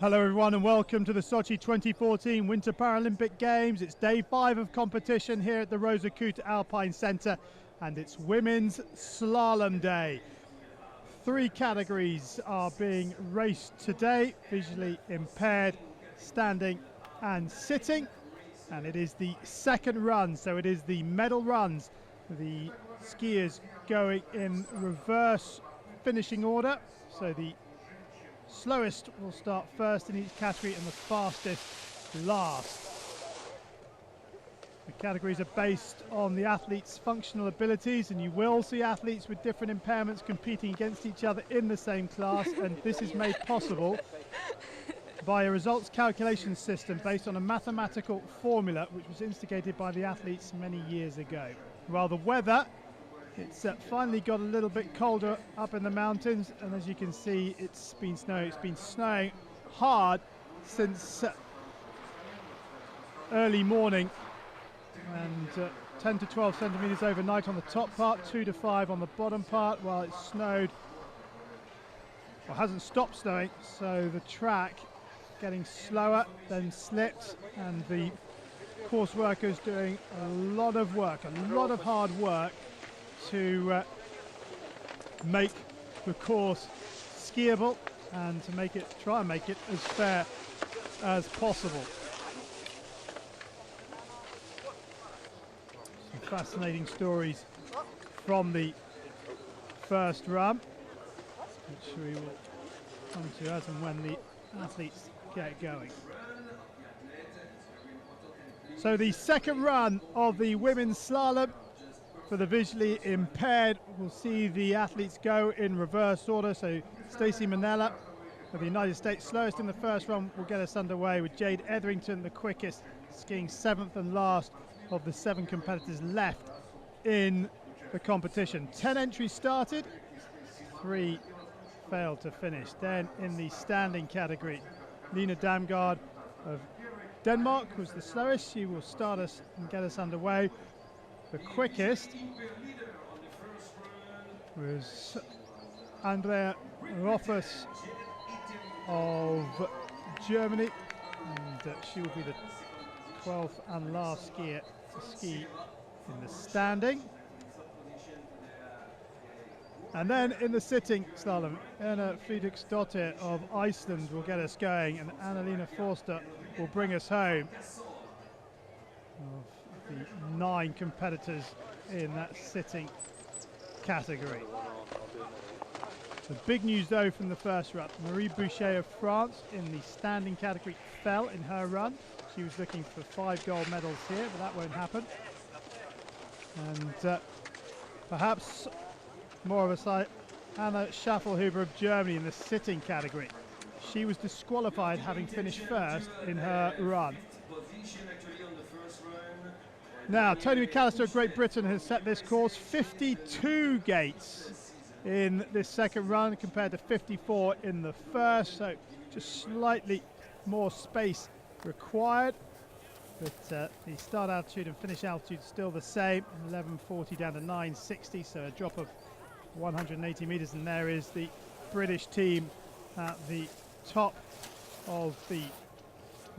Hello everyone and welcome to the Sochi 2014 Winter Paralympic Games. It's day 5 of competition here at the Rosa Kut Alpine Centre and it's Women's Slalom Day. 3 categories are being raced today: visually impaired, standing and sitting. And it is the second run, so it is the medal runs. The skiers going in reverse finishing order. So the slowest will start first in each category and the fastest last. The categories are based on the athletes' functional abilities, and you will see athletes with different impairments competing against each other in the same class, and this is made possible by a results calculation system based on a mathematical formula which was instigated by the athletes many years ago. While the weather, it's finally got a little bit colder up in the mountains, and as you can see, it's been snowing. It's been snowing hard since early morning, and 10 to 12 centimeters overnight on the top part, 2 to 5 on the bottom part, while it snowed, or hasn't stopped snowing, so the track getting slower, then slipped, and the course workers doing a lot of work, a lot of hard work to make the course skiable and to try and make it as fair as possible. Some fascinating stories from the first run, which we will come to as and when the athletes get going. So the second run of the women's slalom for the visually impaired, we'll see the athletes go in reverse order. So Stacey Manella of the United States, slowest in the first run, will get us underway, with Jade Etherington the quickest, skiing 7th and last of the 7 competitors left in the competition. 10 entries started, 3 failed to finish. Then in the standing category, Lina Damgaard of Denmark was the slowest. She will start us and get us underway. The quickest was Andrea Rothfuss of Germany, and she will be the 12th and last skier to ski in the standing. And then in the sitting slalom, Erna Friedrichsdottir of Iceland will get us going, and Annalena Forster will bring us home. Of the 9 competitors in that sitting category. The big news though from the first run: Marie Bochet of France in the standing category fell in her run. She was looking for 5 gold medals here, but that won't happen. And perhaps more of a sight, Anna Schaffelhuber of Germany in the sitting category. She was disqualified having finished first in her run. Now, Tony McAllister of Great Britain has set this course 52 gates in this second run compared to 54 in the first, so just slightly more space required. But the start altitude and finish altitude still the same, 1140 down to 960, so a drop of 180 meters, and there is the British team at the top of the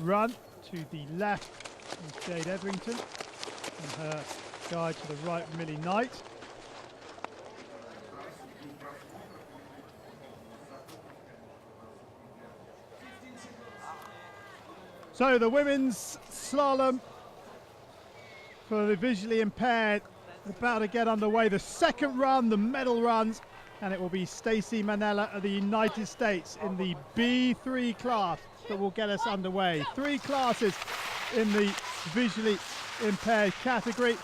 run. To the left is Jade Etherington, and her guide to the right, Millie Knight. So the women's slalom for the visually impaired about to get underway. The second run, the medal runs, and it will be Stacey Manella of the United States in the B3 class that will get us underway. 3 classes in the visually impaired category,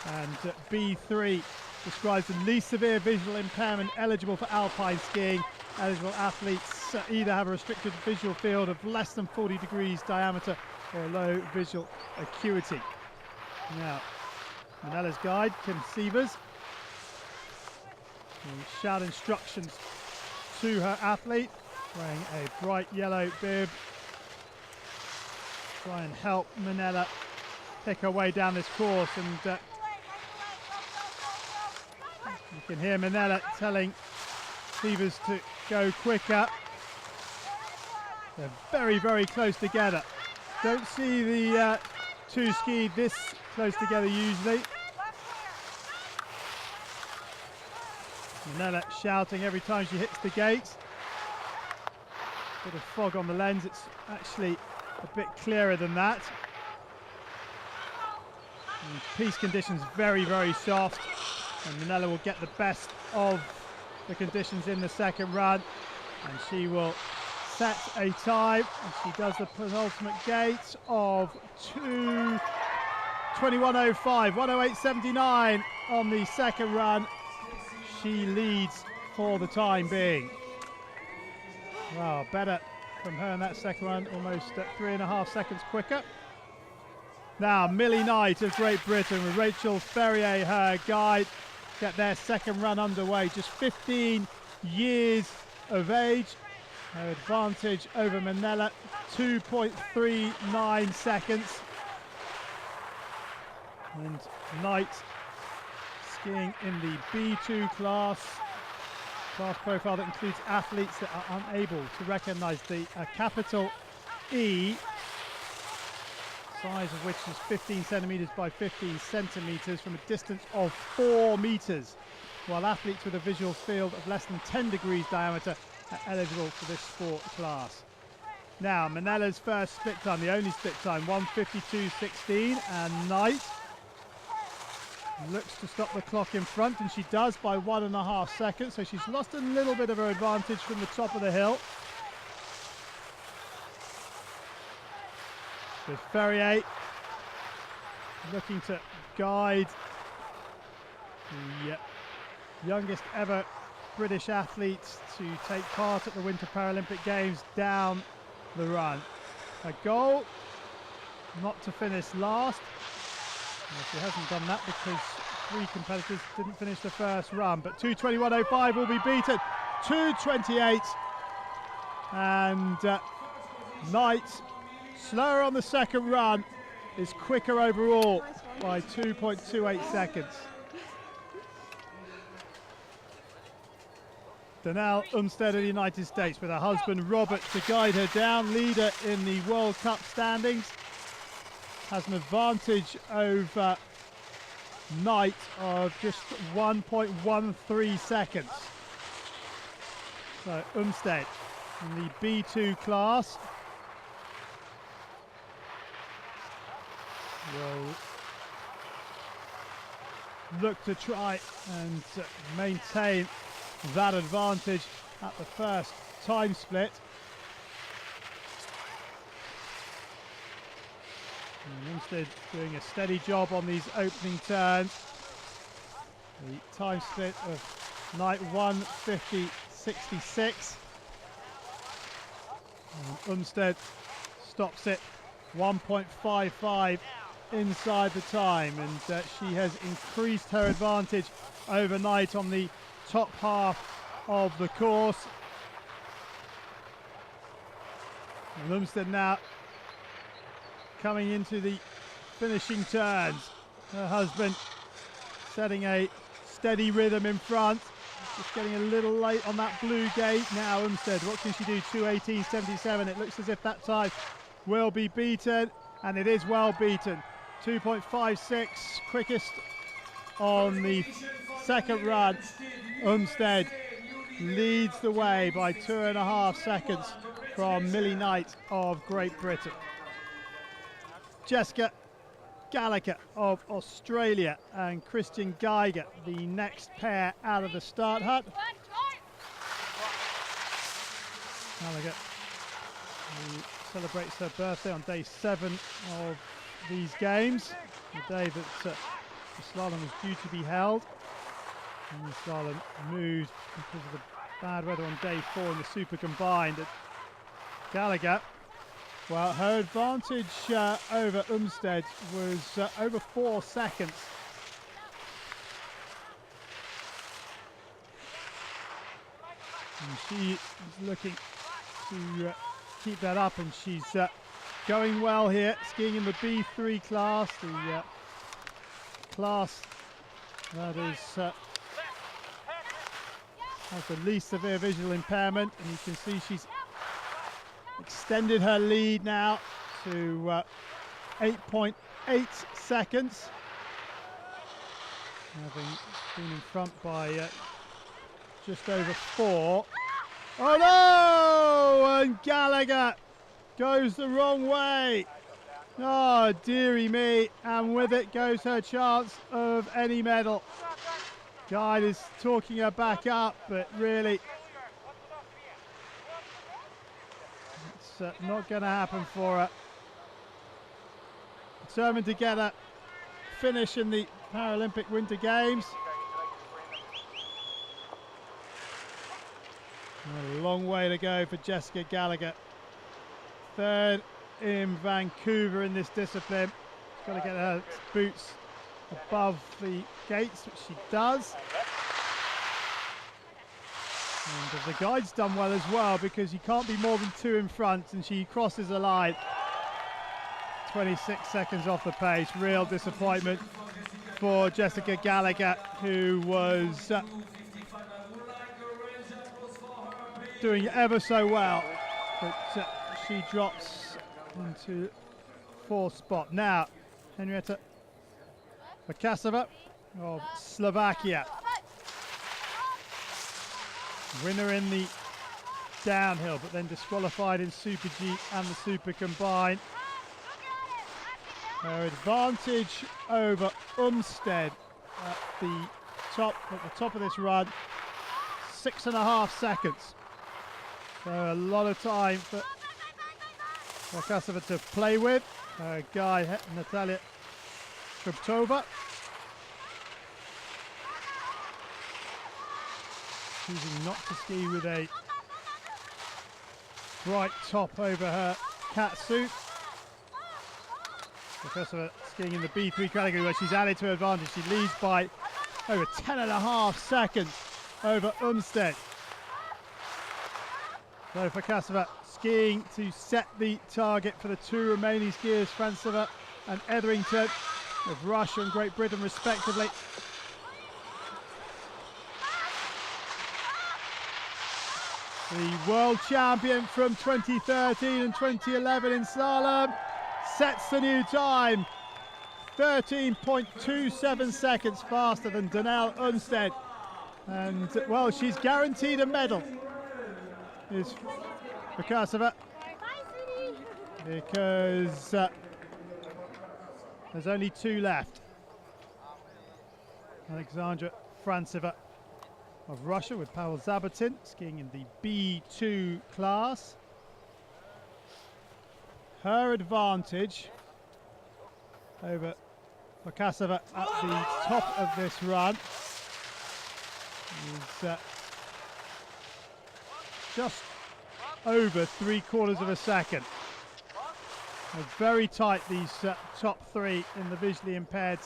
and B3 describes the least severe visual impairment eligible for alpine skiing. Eligible athletes either have a restricted visual field of less than 40 degrees diameter or low visual acuity. Now, Manella's guide, Kim Sievers, will shout instructions to her athlete, wearing a bright yellow bib. Try and help Manella pick her way down this course, and you can hear Manella telling Sievers to go quicker. They're very, very close together. Don't see the two ski this close together usually. Minella shouting every time she hits the gates. Bit of fog on the lens, it's actually a bit clearer than that. And piste conditions very, very soft, and Minella will get the best of the conditions in the second run, and she will set a time, and she does the penultimate gate of 2:21.05, 1:08.79 on the second run. She leads for the time being. Wow, better from her in that second run, almost 3.5 seconds quicker. Now Millie Knight of Great Britain with Rachel Ferrier, her guide, get their second run underway. Just 15 years of age. Her advantage over Minella, 2.39 seconds. And Knight skiing in the B2 class profile that includes athletes that are unable to recognise the capital E, size of which is 15 centimetres by 15 centimetres from a distance of 4 metres, while athletes with a visual field of less than 10 degrees diameter are eligible for this sport class. Now Minella's first split time, the only split time, 1:52.16, and Knight looks to stop the clock in front, and she does by 1.5 seconds, so she's lost a little bit of her advantage from the top of the hill. With Ferrier looking to guide the youngest ever British athletes to take part at the Winter Paralympic Games down the run. Her goal, not to finish last. Well, she hasn't done that because 3 competitors didn't finish the first run, but 2:21.05 will be beaten. 2:28, and Knight, slower on the second run, is quicker overall by 2.28 seconds. Danelle Umstead of the United States with her husband Robert to guide her down, leader in the World Cup standings, has an advantage over Knight of just 1.13 seconds. So Umstead in the B2 class will look to try and maintain that advantage at the first time split. And Umstead doing a steady job on these opening turns. The time split of Knight 1:50.66. Umstead stops it 1.55 inside the time, and she has increased her advantage overnight on the top half of the course. And Umstead now coming into the finishing turns. Her husband setting a steady rhythm in front. Just getting a little late on that blue gate. Now Umstead, what can she do? 2:18.77. It looks as if that time will be beaten, and it is well beaten. 2.56 quickest on the second run. Umstead leads the way by 2.5 seconds from Millie Knight of Great Britain. Jessica Gallagher of Australia and Christian Geiger, the next pair out of the start hut. Gallagher, who celebrates her birthday on day 7 of these games, the day that the slalom was due to be held. And the slalom moved because of the bad weather on day 4 in the super combined. Gallagher, well, her advantage over Umstead was over 4 seconds. And she is looking to keep that up, and she's going well here, skiing in the B3 class, the class that is has the least severe visual impairment, and you can see she's extended her lead now to 8.8 seconds. Having been in front by just over 4. Oh no! And Gallagher goes the wrong way. Oh dearie me, and with it goes her chance of any medal. Guide is talking her back up, but really it's not going to happen for her. Determined to get a finish in the Paralympic Winter Games. A long way to go for Jessica Gallagher. Third in Vancouver in this discipline. She's got to get her boots above the gates, which she does. And the guide's done well as well, because you can't be more than 2 in front, and she crosses the line. 26 seconds off the pace. Real disappointment for Jessica Gallagher, who was doing ever so well, but she drops into 4th spot. Now, Henrietta Vakasova of Slovakia, winner in the downhill, but then disqualified in Super G and the Super Combined. Her advantage over Umstead at the top of this run, 6.5 seconds. So a lot of time for Vakasova to play with. Her guy Natalia Kruptova, choosing not to ski with a bright top over her cat suit. Vakasova skiing in the B3 category, where she's added to her advantage. She leads by over 10.5 seconds over Umstead. So Vakasova skiing to set the target for the 2 remaining skiers, Franceva and Etherington, of Russia and Great Britain respectively. The world champion from 2013 and 2011 in slalom sets the new time, 13.27 seconds faster than Danielle Umstead, and well, she's guaranteed a medal, is Vakasova, because there's only 2 left. Alexandra Franceva of Russia with Pavel Zabatin skiing in the B2 class. Her advantage over Vakasova at the top of this run is just over 3/4 of a second. They're very tight, these top 3 in the visually impaired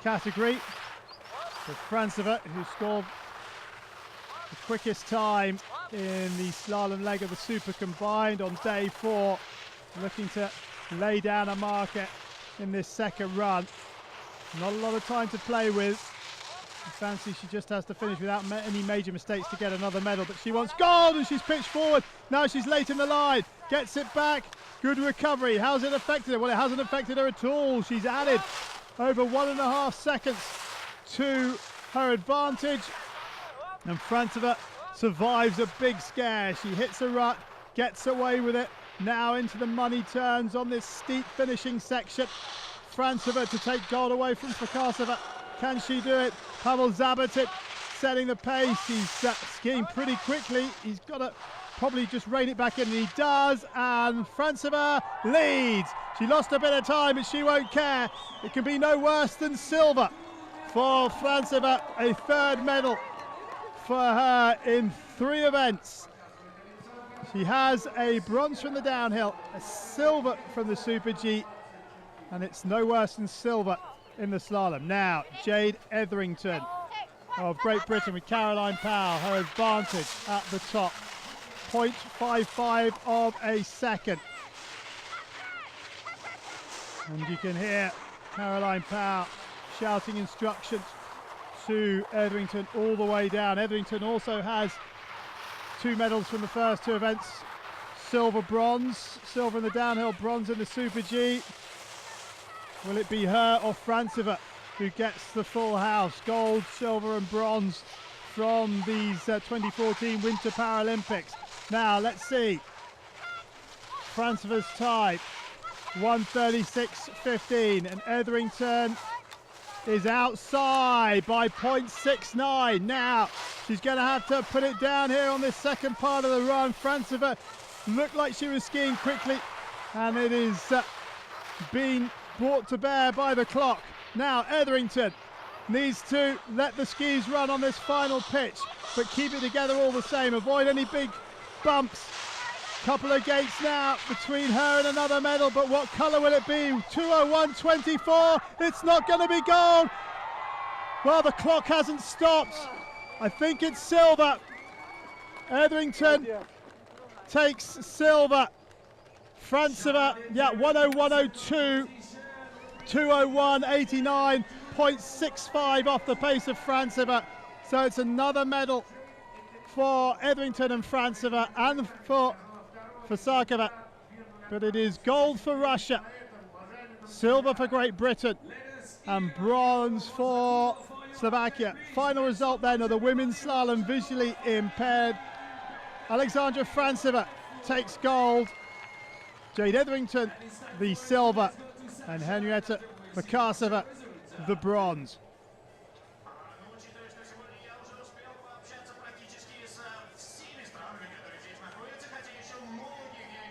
category. So Franceva, who scored the quickest time in the slalom leg of the Super Combined on day 4, looking to lay down a marker in this second run. Not a lot of time to play with. Fancy she just has to finish without any major mistakes to get another medal, but she wants gold, and she's pitched forward. Now she's late in the line, gets it back. Good recovery. How's it affected her? Well, it hasn't affected her at all. She's added over 1.5 seconds to her advantage, and Franceva survives a big scare. She hits a rut, gets away with it. Now into the money turns on this steep finishing section. Franceva to take gold away from Vakasova. Can she do it? Pavel Zabatin setting the pace. He's skiing pretty quickly. He's got to probably just rein it back in, and he does, and Franceva leads. She lost a bit of time, but she won't care. It can be no worse than silver for Franceva, a 3rd medal for her in 3 events. She has a bronze from the downhill, a silver from the Super G, and it's no worse than silver in the slalom. Now, Jade Etherington of Great Britain with Caroline Powell, her advantage at the top, 0.55 of a second. And you can hear Caroline Powell shouting instructions to Etherington all the way down. Etherington also has 2 medals from the first 2 events, silver, bronze, silver in the downhill, bronze in the Super G. Will it be her or Franceva who gets the full house? Gold, silver and bronze from these 2014 Winter Paralympics. Now let's see. Franceva's time, 1:36.15, and Etherington is outside by 0.69. Now she's going to have to put it down here on this second part of the run. Franceva looked like she was skiing quickly, and it is being brought to bear by the clock. Now Etherington needs to let the skis run on this final pitch, but keep it together all the same. Avoid any big bumps. Couple of gates now between her and another medal, but what colour will it be? 2:01.24. It's not going to be gold. Well, the clock hasn't stopped. I think it's silver. Etherington takes silver. Franceva, 1:01.02. 2:01.89. 0.65 off the pace of Franceva. So it's another medal for Etherington and Franceva, and for Sakova, but it is gold for Russia, silver for Great Britain, and bronze for Slovakia. Final result then of the women's slalom visually impaired. Alexandra Franceva takes gold, Jade Etherington the silver, and Henrietta Bakasova the bronze.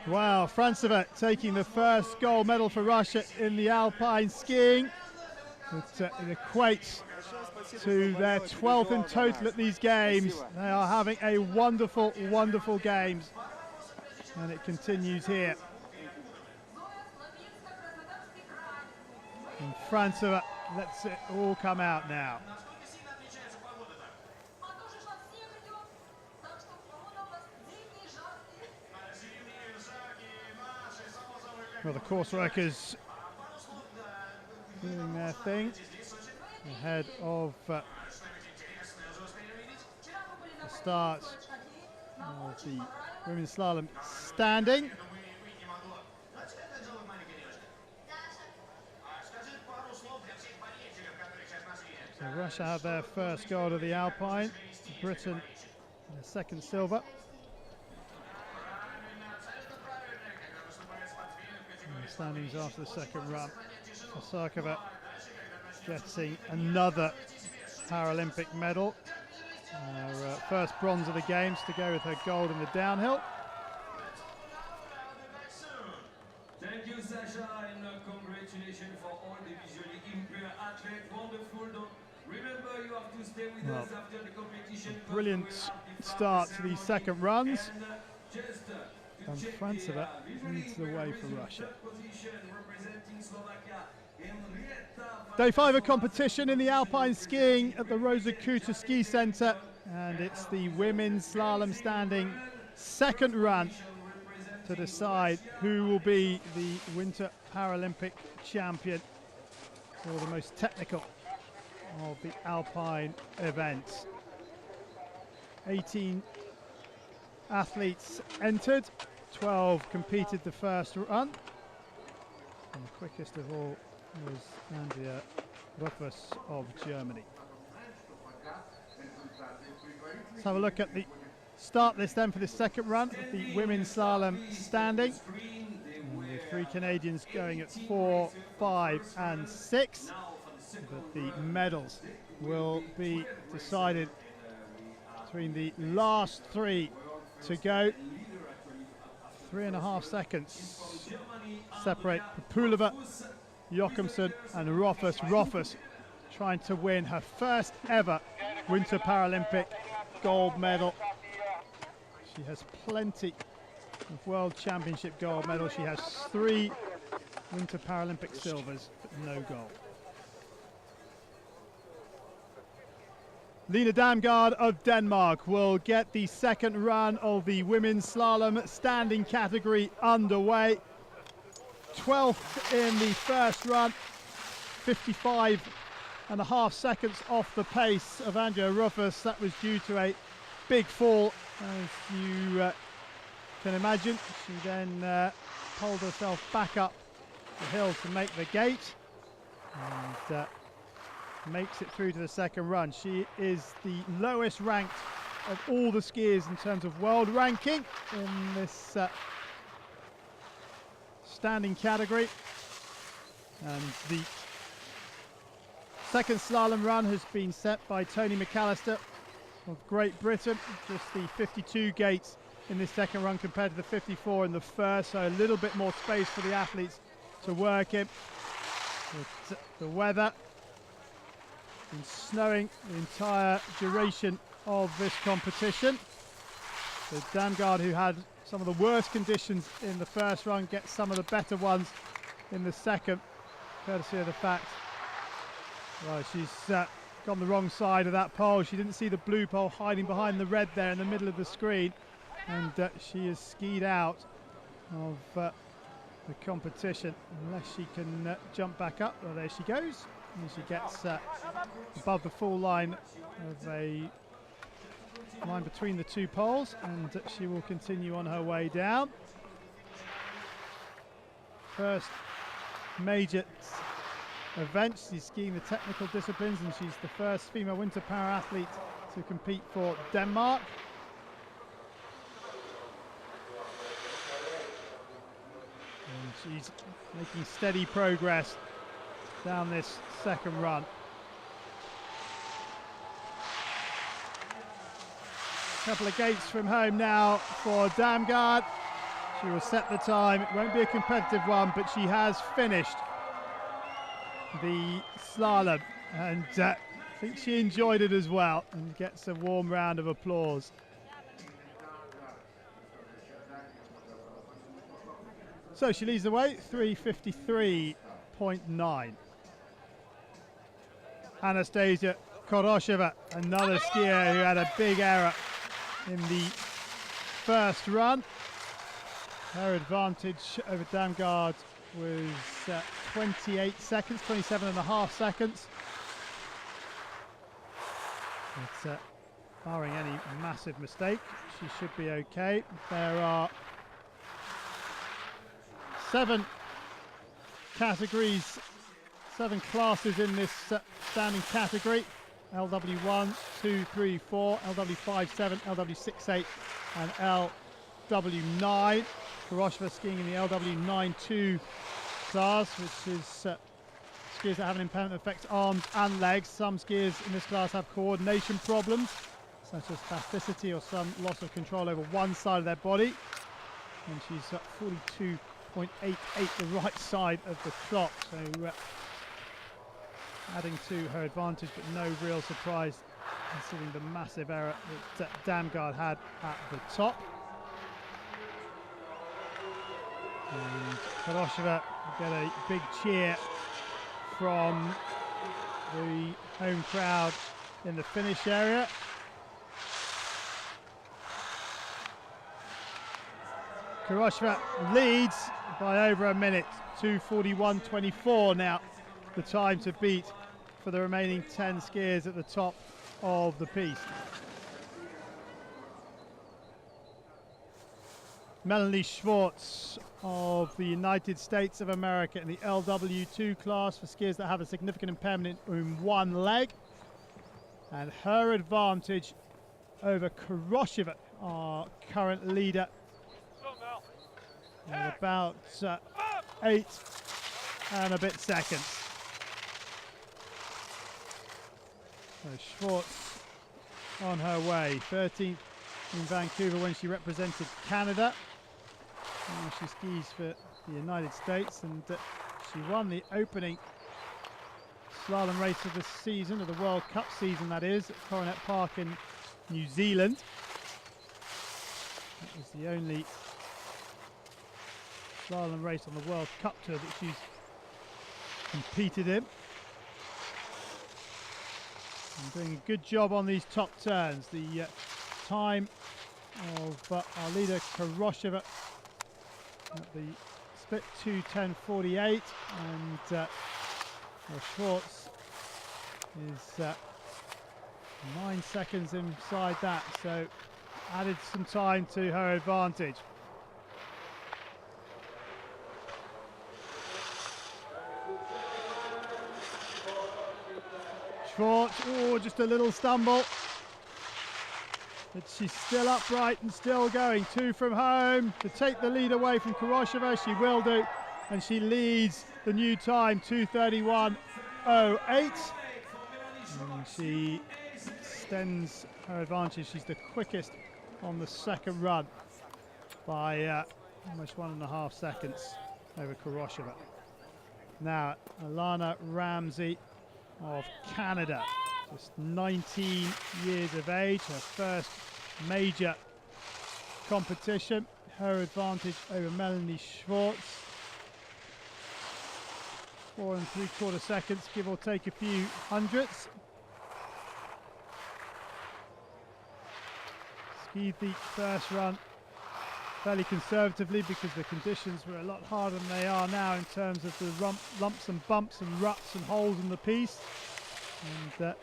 Wow, Franceva taking the first gold medal for Russia in the alpine skiing. It equates to their 12th in total at these games. They are having a wonderful, wonderful games. And it continues here. And Franceva lets it all come out now. Well, the course workers doing their thing ahead of the start of the women's slalom standing. So Russia have their first gold of the alpine, Britain their second silver. Standings after the second run. Sakova getting another Paralympic medal. Her first bronze of the games to go with her gold in the downhill. Thank you, Sasha, and congratulations for all the visually impaired athletes. Wonderful. Remember, you have to stay with us after the competition. Brilliant start to these second runs. And Franceva leads the way for Russia. Day 5 of competition in the alpine skiing at the Rosa Kuta Ski Centre, and it's the women's slalom standing second run to decide who will be the Winter Paralympic champion, or the most technical of the alpine events. 18 athletes entered, 12 competed the first run, and the quickest of all was Andrea Rothfuss of Germany. Let's have a look at the start list then for the second run of the women's slalom standing. And the three Canadians going at 4, 5 and 6, but the medals will be decided between the last three to go. 3.5 seconds separate Populova, Jochimsen and Rothfuss. Rothfuss trying to win her first ever Winter Paralympic gold medal. She has plenty of World Championship gold medals. She has 3 Winter Paralympic silvers, but no gold. Lina Damgaard of Denmark will get the second run of the women's slalom standing category underway. 12th in the first run, 55.5 seconds off the pace of Andrea Rothfuss. That was due to a big fall, as you can imagine. She then pulled herself back up the hill to make the gate and makes it through to the second run. She is the lowest ranked of all the skiers in terms of world ranking in this standing category. And the second slalom run has been set by Tony McAllister of Great Britain. Just the 52 gates in this second run compared to the 54 in the first, so a little bit more space for the athletes to work in. But the weather been snowing the entire duration of this competition. So Damgaard, who had some of the worst conditions in the first run, gets some of the better ones in the second, courtesy of the fact, well, she's gone the wrong side of that pole. She didn't see the blue pole hiding behind the red there in the middle of the screen, and she is skied out of the competition unless she can jump back up. Well, there she goes. And she gets above the full line of a line between the two poles, and she will continue on her way down. First major event, she's skiing the technical disciplines, and she's the first female winter para athlete to compete for Denmark. And she's making steady progress down this second run. A couple of gates from home now for Damgaard. She will set the time. It won't be a competitive one, but she has finished the slalom, and I think she enjoyed it as well, and gets a warm round of applause. So she leads the way, 3:53.9. Anastasia Korosheva, another skier who had a big error in the first run. Her advantage over Damgaard was 28 seconds, 27.5 seconds. But barring any massive mistake, she should be okay. There are 7 categories, 7 classes in this standing category: LW1, 2, 3, 4, LW5, 7, LW6, 8, and LW9. Korosheva skiing in the LW9-2 class, which is skiers that have an impairment that affects arms and legs. Some skiers in this class have coordination problems, such as spasticity or some loss of control over one side of their body. And she's at 42.88, the right side of the clock, so adding to her advantage, but no real surprise considering the massive error that Damgaard had at the top. And Korosheva will get a big cheer from the home crowd in the finish area. Korosheva leads by over a minute, 2:41.24 now, the time to beat for the remaining 10 skiers at the top of the piece. Melanie Schwartz of the United States of America in the LW2 class for skiers that have a significant impairment in one leg. And her advantage over Korosheva, our current leader, at about 8 and a bit seconds. So Schwartz on her way, 13th in Vancouver when she represented Canada. Now she skis for the United States, and she won the opening slalom race of the season, of the World Cup season that is, at Coronet Park in New Zealand. That was the only slalom race on the World Cup tour that she's competed in. And doing a good job on these top turns. The time of our leader Korosheva at the split 2:10.48, and Schwartz is 9 seconds inside that, so added some time to her advantage. Schwartz. Oh, just a little stumble. But she's still upright and still going. 2 from home to take the lead away from Kurosheva. She will do. And she leads the new time, 2:31.08. And she extends her advantage. She's the quickest on the second run by almost 1.5 seconds over Kurosheva. Now, Alana Ramsey of Canada, just 19 years of age, her first major competition. Her advantage over Melanie Schwartz. 4 3/4 seconds, give or take a few hundredths. Skied the first run fairly conservatively because the conditions were a lot harder than they are now in terms of the lumps and bumps and ruts and holes in the piste. And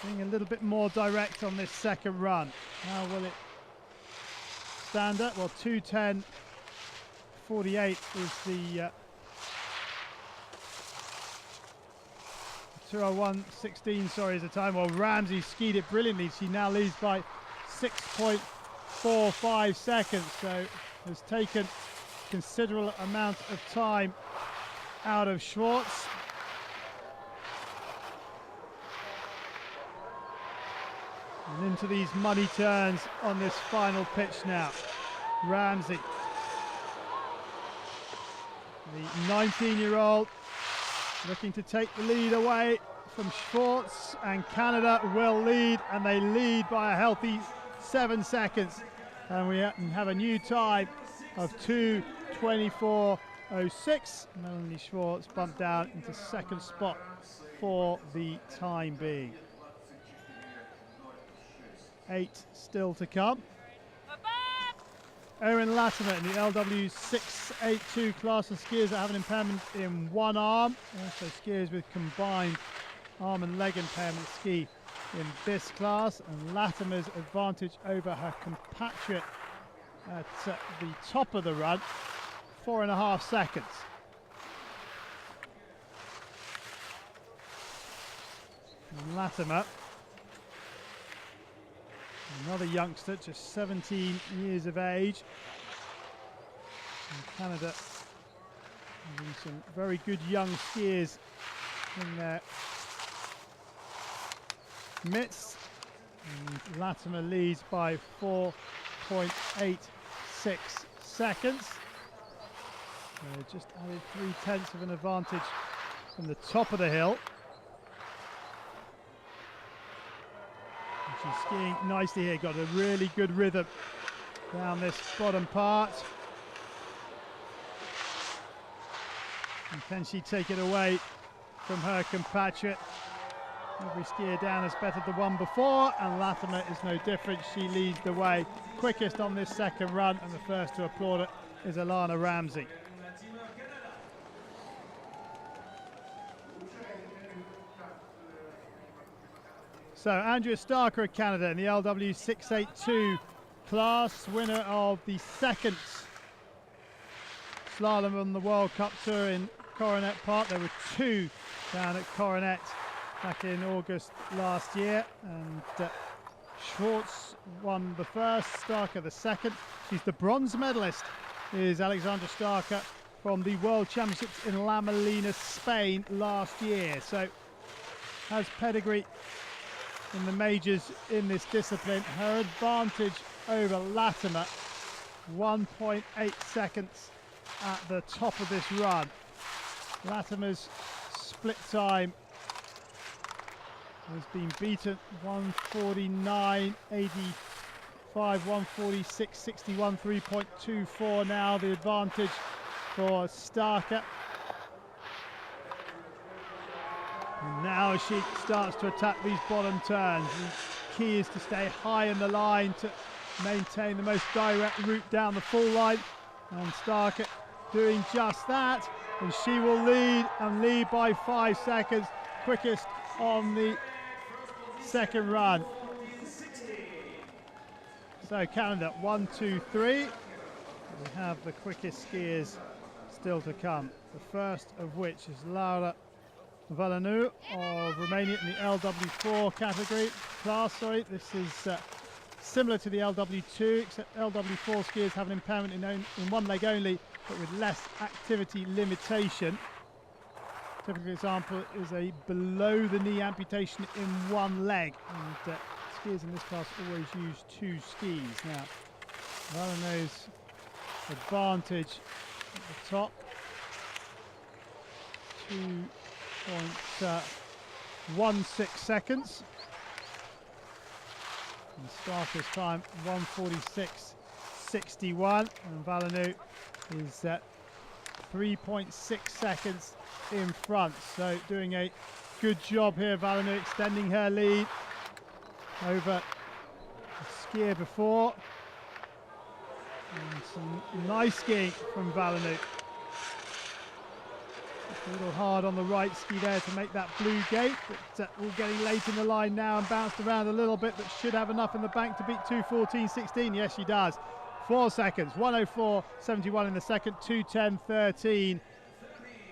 being a little bit more direct on this second run. How will it stand up? Well, 2:10.48 is the 2:01.16, sorry, is the time. Well, Ramsey skied it brilliantly. She now leads by 6.45 seconds, so has taken considerable amount of time out of Schwartz. And into these muddy turns on this final pitch now. Ramsey, the 19-year-old, looking to take the lead away from Schwartz, and Canada will lead, and they lead by a healthy 7 seconds. And we have a new time of 2:24.06. Melanie Schwartz bumped down into second spot for the time being. 8 still to come. Erin Latimer in the LW 682 class of skiers that have an impairment in one arm. Also skiers with combined arm and leg impairment ski in this class. And Latimer's advantage over her compatriot at the top of the run, 4.5 seconds. And Latimer, another youngster, just 17 years of age. And Canada having some very good young skiers in their midst. And Latimer leads by 4.86 seconds. So just added 3/10 of an advantage from the top of the hill. She's skiing nicely here, got a really good rhythm down this bottom part. And can she take it away from her compatriot? Every skier down has bettered the one before, and Latimer is no different. She leads the way, quickest on this second run, and the first to applaud it is Alana Ramsey. So Andrea Starker of Canada in the LW 682 class, winner of the second slalom on the World Cup Tour in Coronet Park. There were 2 down at Coronet back in August last year, and Schwartz won the first, Starker the second. She's the bronze medalist, is Alexandra Starker, from the World Championships in La Molina, Spain last year. So has pedigree in the majors in this discipline. Her advantage over Latimer, 1.8 seconds at the top of this run. Latimer's split time has been beaten, 1:49.85, 1:46.61, 3.24 now the advantage for Starker. And now she starts to attack these bottom turns. The key is to stay high in the line to maintain the most direct route down the full line. And Starker doing just that. And she will lead, and lead by 5 seconds. Quickest on the second run. So Canada, 1, 2, 3. We have the quickest skiers still to come. The first of which is Laura Valeanu of Romania in the LW4 category class. Sorry, this is similar to the LW2, except LW4 skiers have an impairment in one leg only, but with less activity limitation. Typical example is a below-the-knee amputation in one leg, and skiers in this class always use two skis. Now, Valeanu's advantage at the top, 2.16 seconds. And start this time 1:46.61, and Valeanu is 3.6 seconds in front. So doing a good job here, Valeanu extending her lead over the skier before. And some nice skiing from Valeanu. A little hard on the right ski there to make that blue gate, but all getting late in the line now and bounced around a little bit, but should have enough in the bank to beat 2:14.16. Yes, she does. 4 seconds, 1:04.71 in the second, 2:10.13.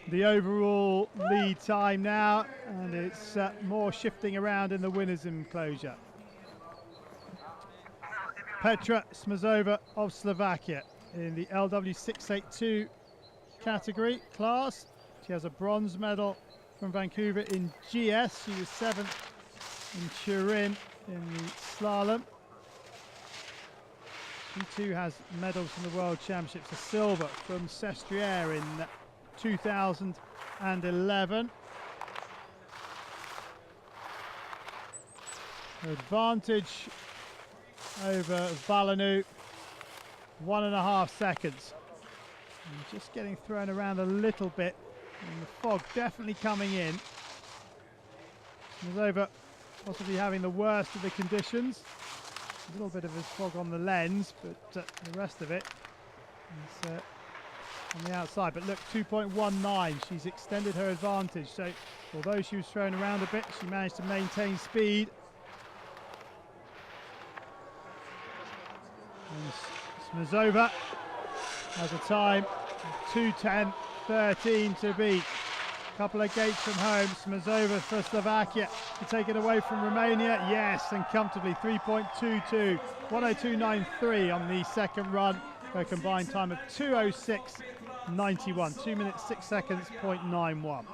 The overall lead time now, and it's more shifting around in the winners' enclosure. Petra Smazova of Slovakia in the LW682 category class. She has a bronze medal from Vancouver in GS. She was 7th in Turin in the slalom. She too has medals from the World Championships, a silver from Sestriere in 2011. Her advantage over Valeanu, 1.5 seconds. And just getting thrown around a little bit, and the fog definitely coming in. Smazova possibly having the worst of the conditions. A little bit of a fog on the lens, but the rest of it is on the outside. But look, 2.19, she's extended her advantage. So although she was thrown around a bit, she managed to maintain speed. And Smazova has a time of 2:10.13 to beat. Couple of gates from home. Smazova for Slovakia to take it away from Romania. Yes, and comfortably 3.22, 1:02.93 on the second run. Her combined time of 2:06.91, 2 minutes 6 seconds, 0.91.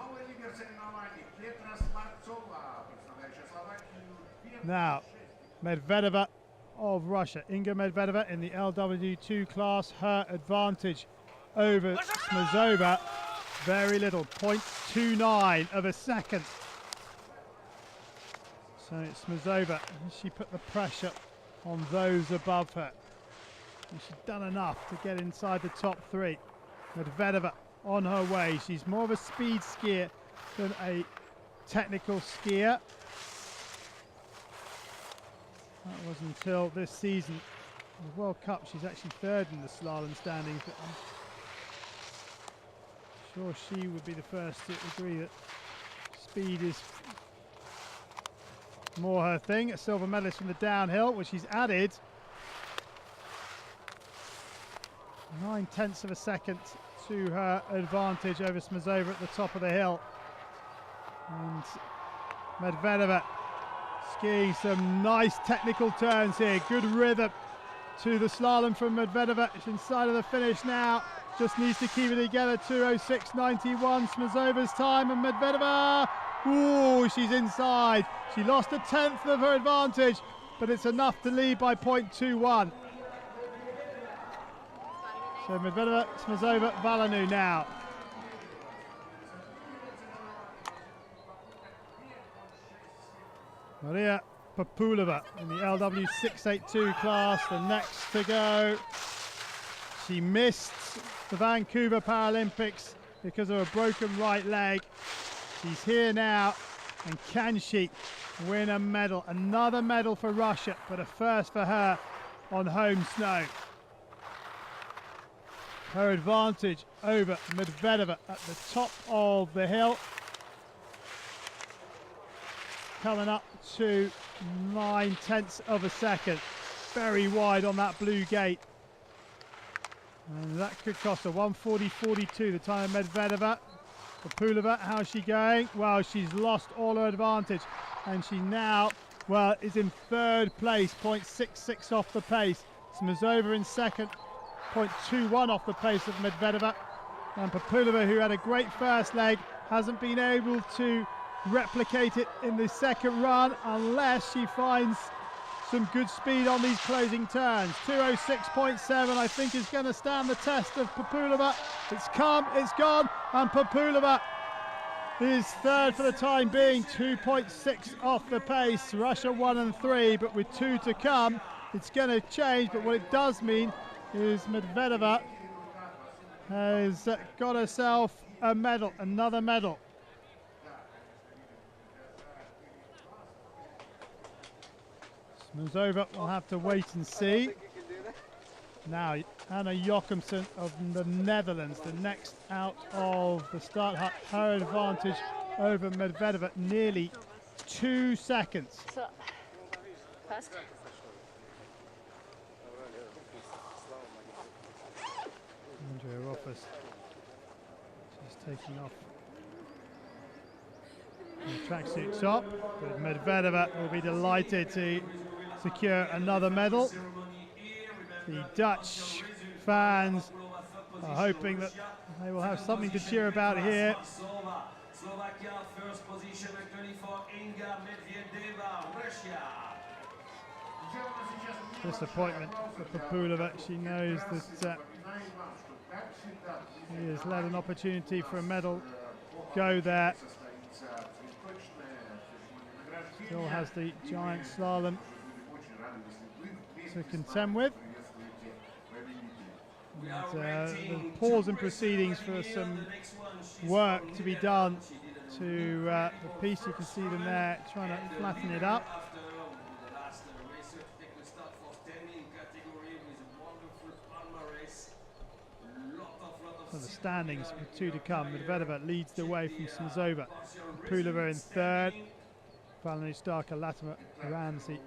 Now, Medvedeva of Russia, Inga Medvedeva in the LW2 class. Her advantage over Smazova, very little, 0.29 of a second. So it's Smazova, she put the pressure on those above her. And she's done enough to get inside the top three. Medvedeva on her way. She's more of a speed skier than a technical skier. That was until this season. In the World Cup, she's actually third in the slalom standings, but I'm sure she would be the first to agree that speed is more her thing. A silver medalist from the downhill, which she's added 0.9 of a second to her advantage over Smazova at the top of the hill. And Medvedeva skiing some nice technical turns here. Good rhythm to the slalom from Medvedeva. She's inside of the finish now. Just needs to keep it together. 2:06.91 Smazova's time, and Medvedeva, ooh, she's inside. She lost 1/10 of her advantage, but it's enough to lead by 0.21. So Medvedeva, Smazova, Valeanu now. Maria Populova in the LW682 class, the next to go. She missed the Vancouver Paralympics because of a broken right leg. She's here now, and can she win a medal? Another medal for Russia, but a first for her on home snow. Her advantage over Medvedeva at the top of the hill, coming up to 0.9 of a second. Very wide on that blue gate. And that could cost her 1:40.42, the time of Medvedeva. Populova, how's she going? Well, she's lost all her advantage, and she now, well, is in third place, 0.66 off the pace. Smazova in second, 0.21 off the pace of Medvedeva. And Populova, who had a great first leg, hasn't been able to replicate it in the second run unless she finds some good speed on these closing turns. 2:06.7 I think is going to stand the test of Populova. It's come, it's gone, and Populova is third for the time being, 2.6 off the pace. Russia 1 and 3, but with 2 to come, it's going to change. But what it does mean is Medvedeva has got herself a medal, another medal. Smazova will have to wait and see. Now, Anna Jochimsen of the Netherlands, the next out of the start hut. Her advantage over Medvedeva, nearly 2 seconds. So, fast. Andrea Rothfuss, she's taking off the tracksuit top, but Medvedeva will be delighted to secure another medal. The Dutch fans are hoping that they will have something to cheer about here. Slovakia first position actually for Inga Medvedeva, Russia. Disappointment for Populova. She knows that he has let an opportunity for a medal go there. Still has the giant slalom to contend with. And, pause in proceedings for some work to be done to the piece. You can see them there trying to flatten it up. So the standings with 2 to come. Medvedeva leads the way from Smazova. Populova in third. Starka, Latimer, Ramsey,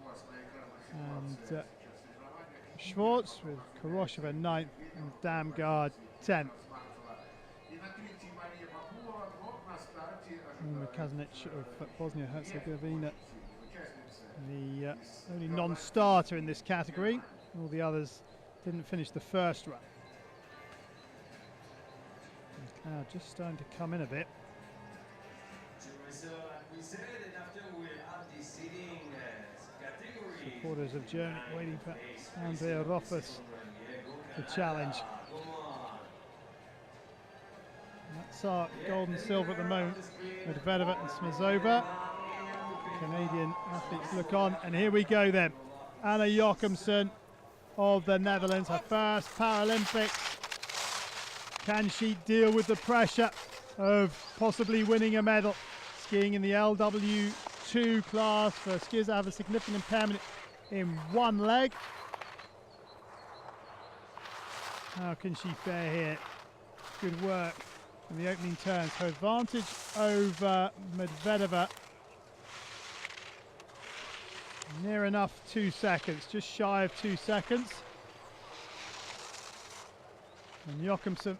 and Schwartz, with Korosheva 9th and Damgard 10th. Kazanic of Bosnia-Herzegovina, the only non-starter in this category. All the others didn't finish the first run. The cloud just starting to come in a bit. Supporters of Germany waiting for Andrea Rothfuss to challenge. And that's our gold and silver at the moment. Medvedeva and Smazova. Canadian athletes look on, and here we go then. Anna Jochimsen of the Netherlands, her first Paralympics. Can she deal with the pressure of possibly winning a medal? Skiing in the LW2 class for skiers that have a significant impairment in one leg. How can she fare here? Good work in the opening turns. Her advantage over Medvedeva, near enough 2 seconds, just shy of 2 seconds. And Jochimsen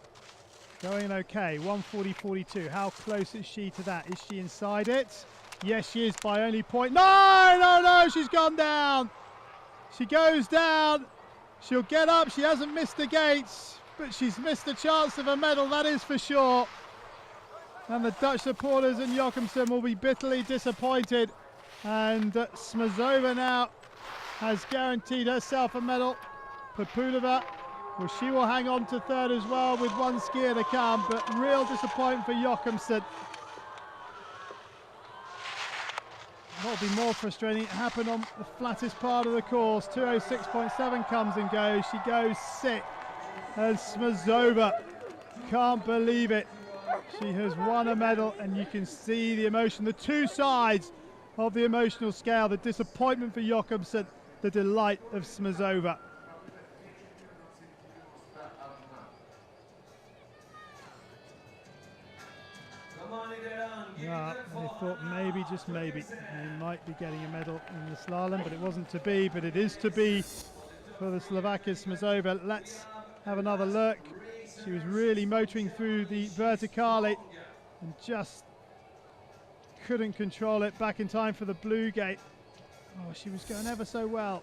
going okay, 1:40.42. How close is she to that? Is she inside it? Yes, she is by only point. No, she's gone down. She goes down. She'll get up. She hasn't missed the gates, but she's missed the chance of a medal, that is for sure. And the Dutch supporters and Jochimsen will be bitterly disappointed. And Smazova now has guaranteed herself a medal. Populova, well, she will hang on to third as well with one skier to come, but real disappointment for Jochimsen. What will be more frustrating, it happened on the flattest part of the course. 2:06.7 comes and goes. She goes 6th. And Smazova can't believe it. She has won a medal, and you can see the emotion, the two sides of the emotional scale. The disappointment for Jochimsen, the delight of Smazova. Yeah, they thought maybe, just maybe, they might be getting a medal in the slalom, but it wasn't to be, but it is to be for the Slovakia Smazova. Let's have another look. She was really motoring through the verticale, and just couldn't control it. Back in time for the blue gate. Oh, she was going ever so well.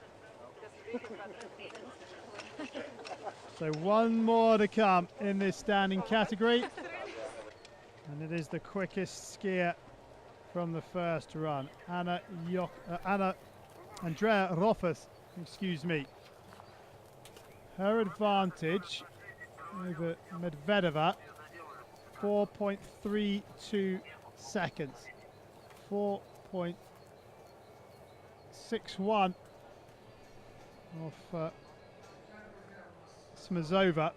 So one more to come in this standing category. And it is the quickest skier from the first run, Andrea Rothfuss, excuse me. Her advantage over Medvedeva, 4.32 seconds. 4.61 off Smazova.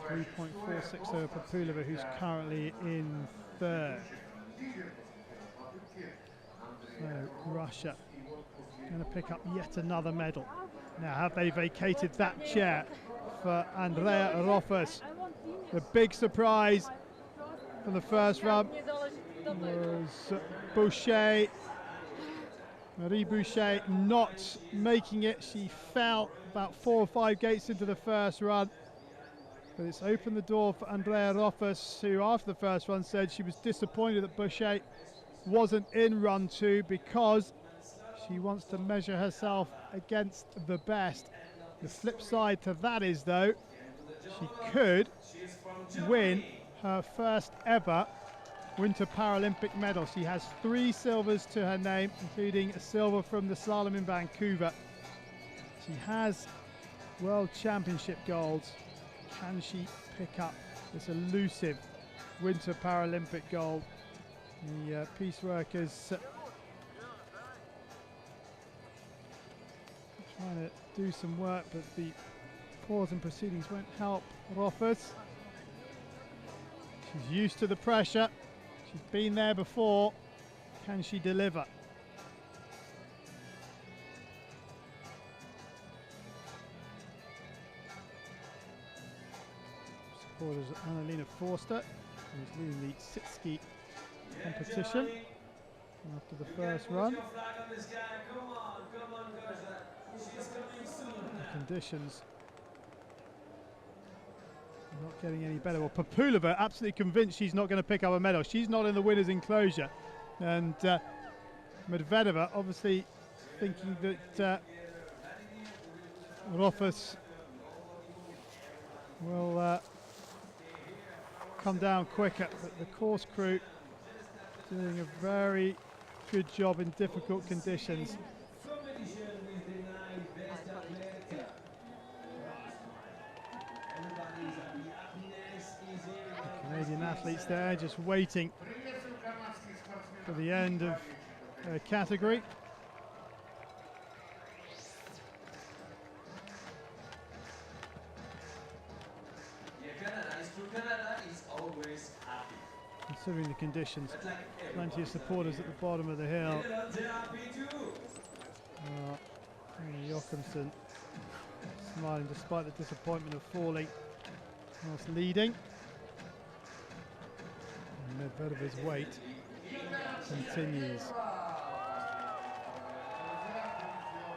3.46 over Papulova, who's currently in third. So Russia going to pick up yet another medal. Now, have they vacated that chair for Andrea Rothfuss? The big surprise from the first run was Bochet. Marie Bochet not making it. She fell about 4 or 5 gates into the first run. But it's opened the door for Andrea Rothfuss, who after the first run said she was disappointed that Bochet wasn't in run 2 because she wants to measure herself against the best. The flip side to that is, though, she could win her first ever Winter Paralympic medal. She has 3 silvers to her name, including a silver from the slalom in Vancouver. She has World Championship golds. Can she pick up this elusive Winter Paralympic gold? The peace workers trying to do some work, but the pause in proceedings won't help Rothfuss. She's used to the pressure. She's been there before. Can she deliver? Supporters of Annalena Forster, who's leading the sit-ski competition after the first run. The conditions are not getting any better. Well, Papulova absolutely convinced she's not going to pick up a medal. She's not in the winner's enclosure. And Medvedeva obviously thinking that Rothfuss will come down quicker, but the course crew doing a very good job in difficult conditions. The Canadian athletes there just waiting for the end of their category. Considering the conditions, plenty of supporters at the bottom of the hill. Jochimsen smiling despite the disappointment of falling whilst leading. And Medvedeva's weight continues.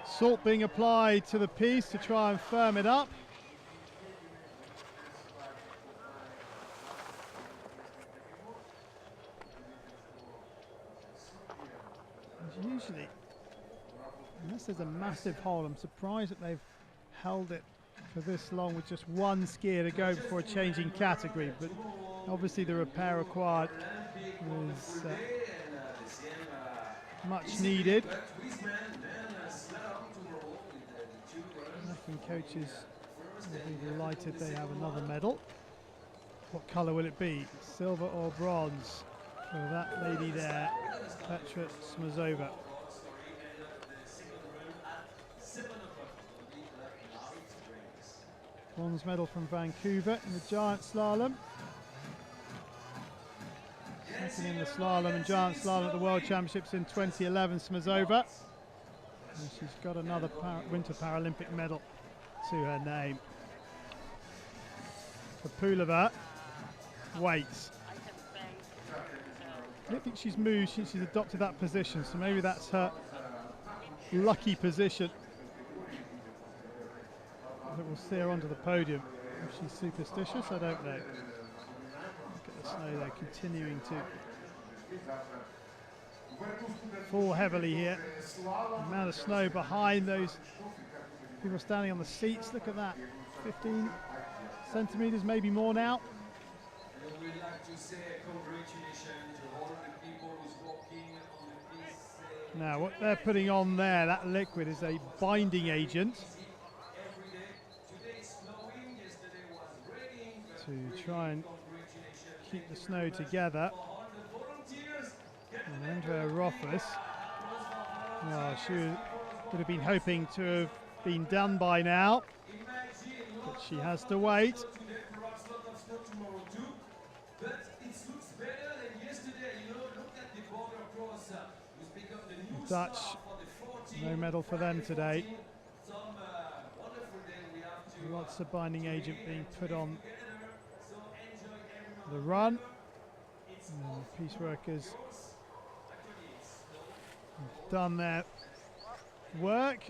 Salt being applied to the piece to try and firm it up. Usually, unless there's a massive hole, I'm surprised that they've held it for this long with just one skier to go before changing category, but obviously the repair required was much needed. I think coaches will be delighted they have another medal. What colour will it be? Silver or bronze? For that lady there, Petra Smazova. Bronze medal from Vancouver in the giant slalom. Second in the slalom and giant slalom at the World Championships in 2011, Smazova. And she's got another Winter Paralympic medal to her name. Papulova waits. I don't think she's moved since she's adopted that position, so maybe that's her lucky position that will see her onto the podium. If she's superstitious, I don't know. Look at the snow there, continuing to fall heavily here. The amount of snow behind those people standing on the seats, look at that, 15 centimetres, maybe more now. We would like to say congratulations to all the people who's working on the piece. Now what they're putting on there, that liquid, is a binding agent to try and keep the snow together. And Andrea Rothfuss, well, she would have been hoping to have been done by now, but she has to wait. The Dutch, no medal for them today. Lots of binding agent being put on the run. And the piece workers have done their work.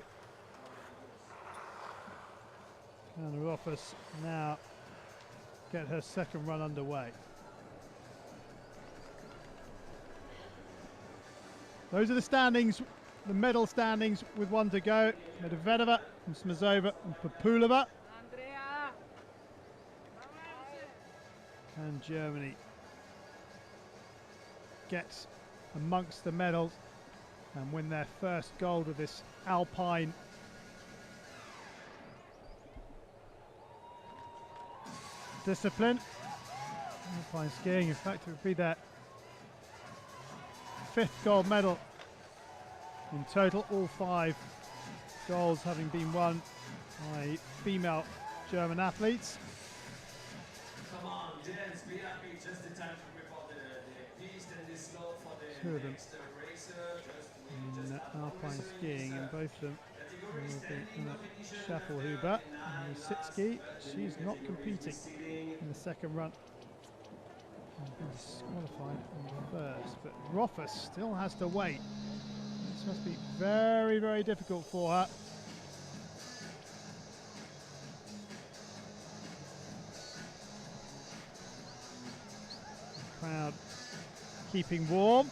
And Rothfuss now get her second run underway. Those are the standings, the medal standings with one to go. Medvedeva and Smazova and Populova. And Germany gets amongst the medals and win their first gold of this Alpine discipline. Alpine skiing, in fact, it would be their 5th gold medal in total, all 5 golds having been won by female German athletes. Come on, dance, be happy, just the time to prepare the piste and the slope for the 2 of them next racer. in Alpine skiing, and both of them will be in the Schaffelhuber and the sit ski. She's not competing in the second run. Been disqualified in the first, but Rothfuss still has to wait. This must be very, very difficult for her. The crowd keeping warm.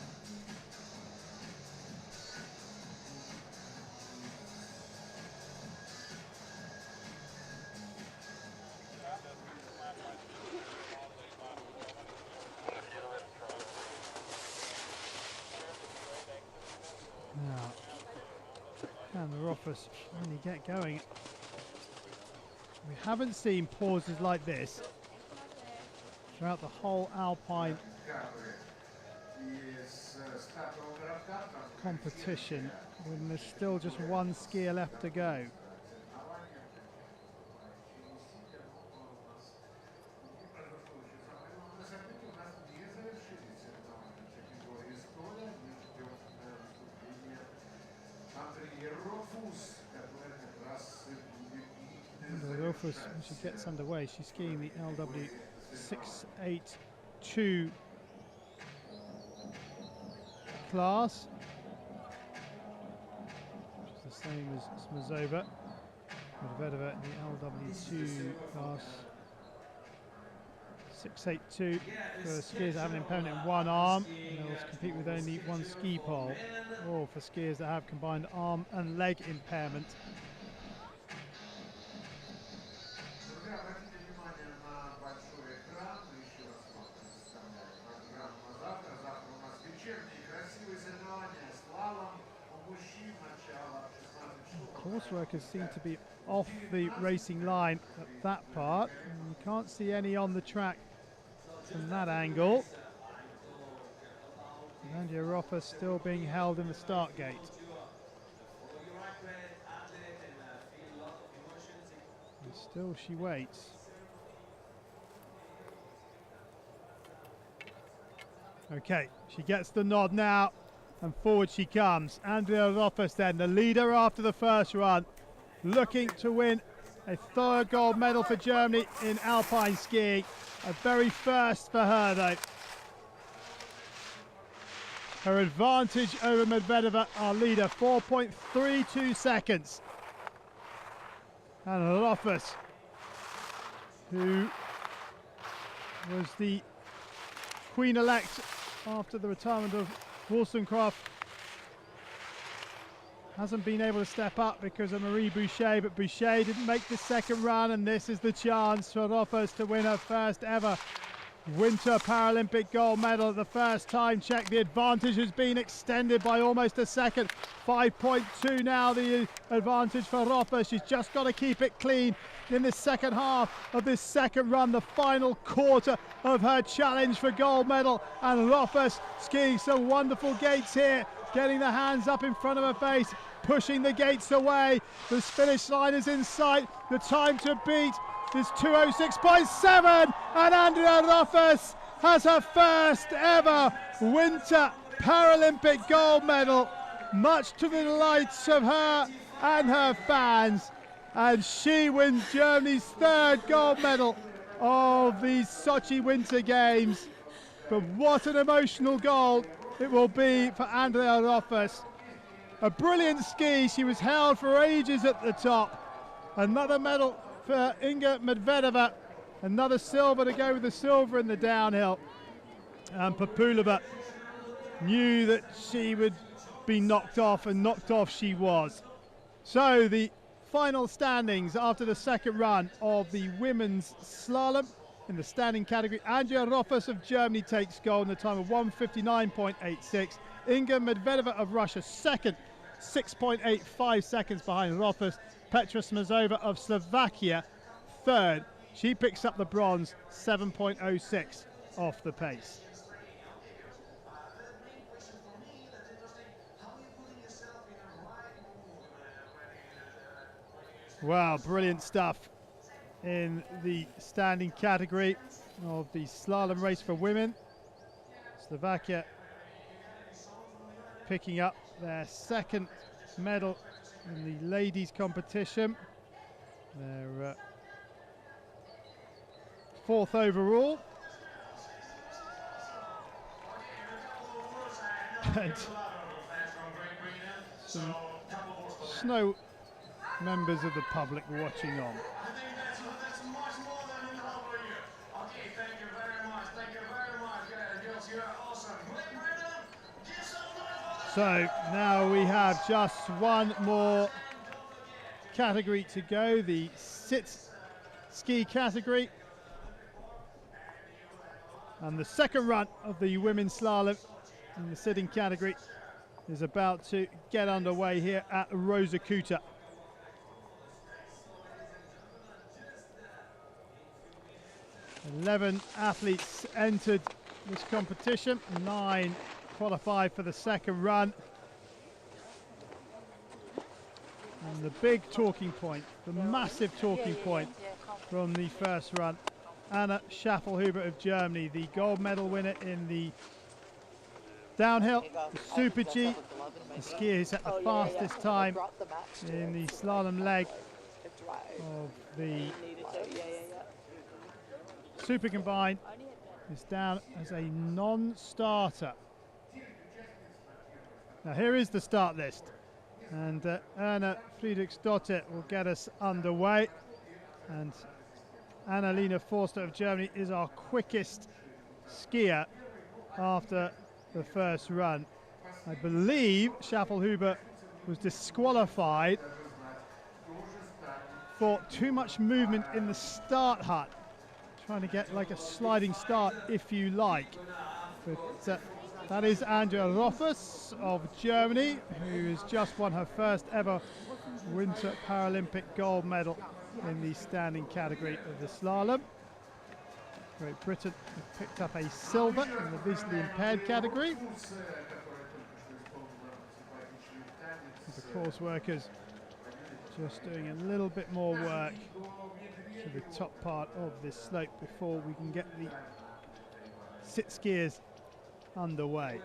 Can the Rothfuss really get going? We haven't seen pauses like this throughout the whole Alpine competition when there's still just one skier left to go. Rothfuss, when she gets underway, she's skiing the LW 682 class, which is the same as Smazova. Medvedeva in the LW2 class 682 for skiers that have an impairment in one arm. They'll compete with only one ski pole, or for skiers that have combined arm and leg impairment. Courseworkers seem to be off the racing line at that part, and you can't see any on the track from that angle. And Andrea Rothfuss still being held in the start gate. And still she waits. Okay, she gets the nod now, and forward she comes. Andrea Rothfuss then, the leader after the first run, looking to win a 3rd gold medal for Germany in alpine skiing. A very first for her though. Her advantage over Medvedeva, our leader, 4.32 seconds. And Rothfuss who was the Queen-elect after the retirement of Wollstonecraft, hasn't been able to step up because of Marie Bochet, but Bochet didn't make the second run, and this is the chance for Rothfuss to win her first ever Winter Paralympic gold medal. The first time check, the advantage has been extended by almost a second. 5.2 now the advantage for Rothfuss. She's just got to keep it clean in the second half of this second run, the final quarter of her challenge for gold medal. And Rothfuss skiing some wonderful gates here, getting the hands up in front of her face, pushing the gates away. The finish line is in sight. The time to beat is 2:06.7, and Andrea Rothfuss has her first ever Winter Paralympic gold medal, much to the delights of her and her fans. And she wins Germany's third gold medal of the Sochi Winter Games. But what an emotional goal it will be for Andrea Rothfuss. A brilliant ski. She was held for ages at the top. Another medal for Inga Medvedeva. Another silver to go with the silver in the downhill. And Papulova knew that she would be knocked off, and knocked off she was. So the final standings after the second run of the women's slalom in the standing category: Andrea Rothfuss of Germany takes gold in a time of 1:59.86. Inga Medvedeva of Russia second, 6.85 seconds behind Rothfuss. Petra Smazova of Slovakia third. She picks up the bronze, 7.06 off the pace. Wow, brilliant stuff in the standing category of the slalom race for women. Slovakia picking up their second medal in the ladies competition. Their fourth overall. And some snow members of the public watching on. That's much more than an hour a year. Okay, thank you very much. Thank you very much. Girls, you're awesome. So now we have just one more category to go, the sit ski category. And the second run of the women's slalom in the sitting category is about to get underway here at Rosacuta. 11 athletes entered this competition, 9 qualified for the second run. And the big talking point, the massive talking point from the first run, Anna Schaffelhuber of Germany, the gold medal winner in the downhill, the Super G, the skier who set the fastest time in the slalom leg of the Super Combined, is down as a non-starter. Now here is the start list, and Erna Friedrichsdottir will get us underway, and Annalena Forster of Germany is our quickest skier after the first run. I believe Schaffelhuber was disqualified for too much movement in the start hut, trying to get like a sliding start if you like. But that is Andrea Rothfuss of Germany, who has just won her first ever Winter Paralympic gold medal in the standing category of the slalom. Great Britain have picked up a silver in the visually impaired category. The course workers just doing a little bit more work to the top part of this slope before we can get the sit skiers underway.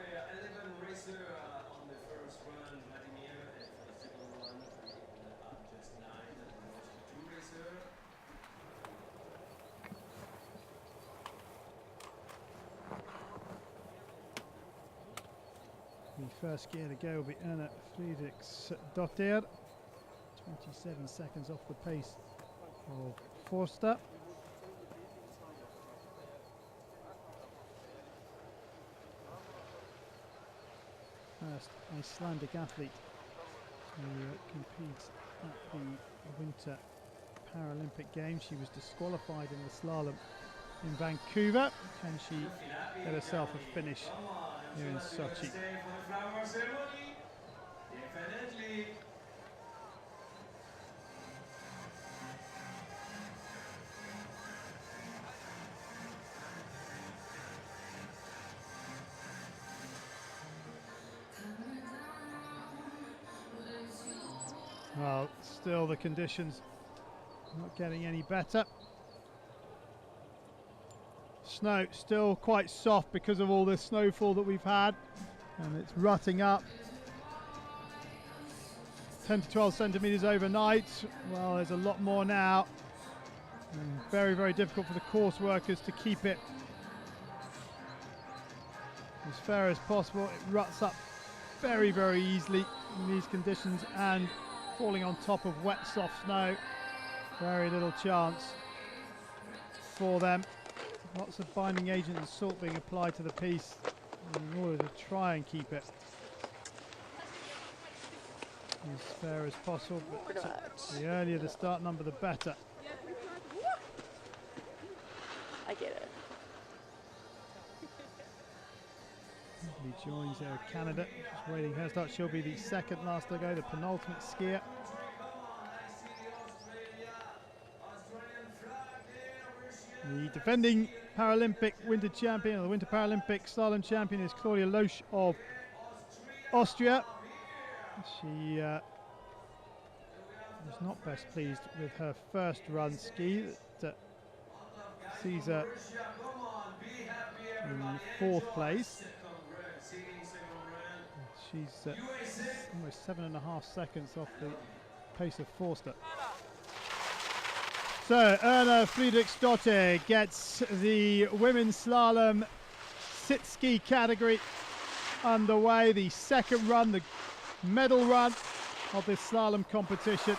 The first skier to go will be Erna Friedrichsdottir, 27 seconds off the pace of Forster. first Icelandic athlete who competes at the Winter Paralympic Games. She was disqualified in the slalom in Vancouver. Can she get herself a finish here in Sochi? Well, still the conditions not getting any better. Snow still quite soft because of all this snowfall that we've had, and it's rutting up. 10 to 12 centimetres overnight. Well, there's a lot more now. And very, very difficult for the course workers to keep it as fair as possible. It ruts up very, very easily in these conditions, and falling on top of wet, soft snow. Very little chance for them. Lots of binding agent and salt being applied to the piece in order to try and keep it as fair as possible. But the earlier the start number, the better. I get it. He joins there Canada, just waiting her start. She'll be the second last to go, the penultimate skier. The defending Paralympic Winter Champion, or the Winter Paralympic Slalom Champion, is Claudia Loesch of Austria. She was not best pleased with her first run ski that sees her in fourth place. She's almost 7.5 seconds off the pace of Forster. So Erna Friedrichsdottir gets the women's slalom sit ski category underway. The second run, the medal run of this slalom competition.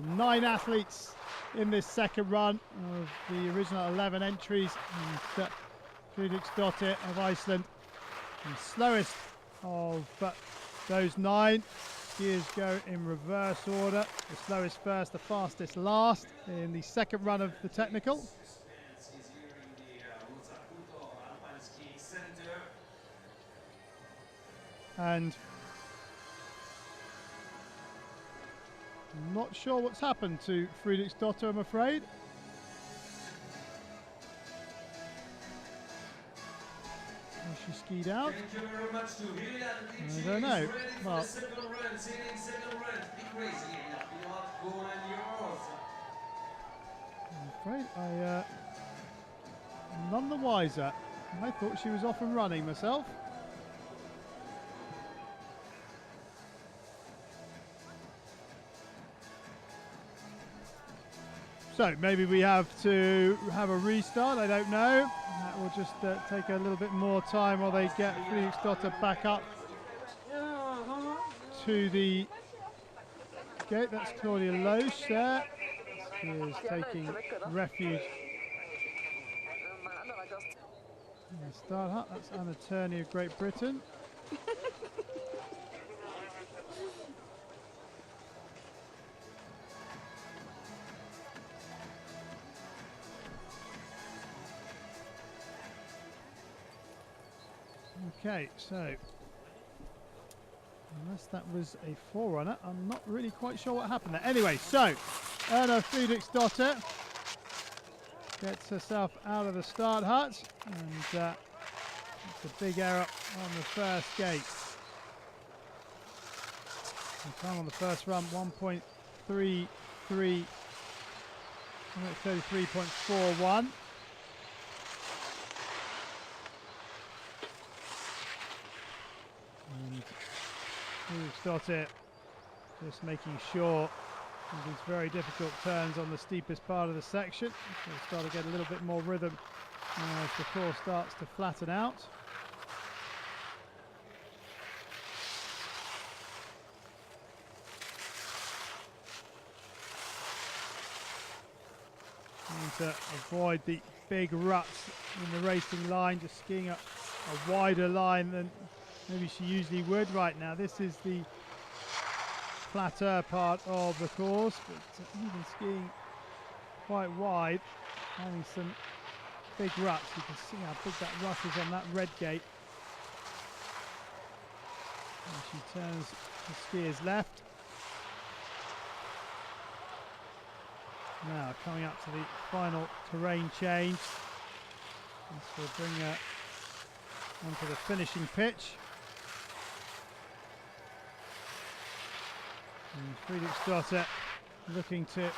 9 athletes in this second run of the original 11 entries. And Friedrichsdottir of Iceland, the slowest of those 9. Skiers go in reverse order. The slowest first, the fastest last in the second run of the technical. And I'm not sure what's happened to Friedrichsdottir, I'm afraid. She skied out. I don't know. Well, I'm afraid I'm none the wiser. I thought she was off and running myself. So maybe we have to have a restart, I don't know. That will just take a little bit more time while they get Friedrichsdottir back up to the gate. That's Claudia Loesch there. She is taking refuge in the start hut. That's Anna Turney of Great Britain. Okay, so unless that was a forerunner, I'm not really quite sure what happened there. Anyway, so Erna Friedrichsdottir gets herself out of the start hut, and it's a big error on the first gate. The time on the first run, 1.33, 33.41. Friedrichsdottir just making sure of these very difficult turns on the steepest part of the section. We'll start to get a little bit more rhythm as the course starts to flatten out. Trying to avoid the big ruts in the racing line, just skiing up a wider line than maybe she usually would right now. This is the flatter part of the course, but even skiing quite wide, having some big ruts. You can see how big that rut is on that red gate. And she turns the skiers left. Now coming up to the final terrain change. This will bring her onto the finishing pitch. And Friedrichsdotter looking to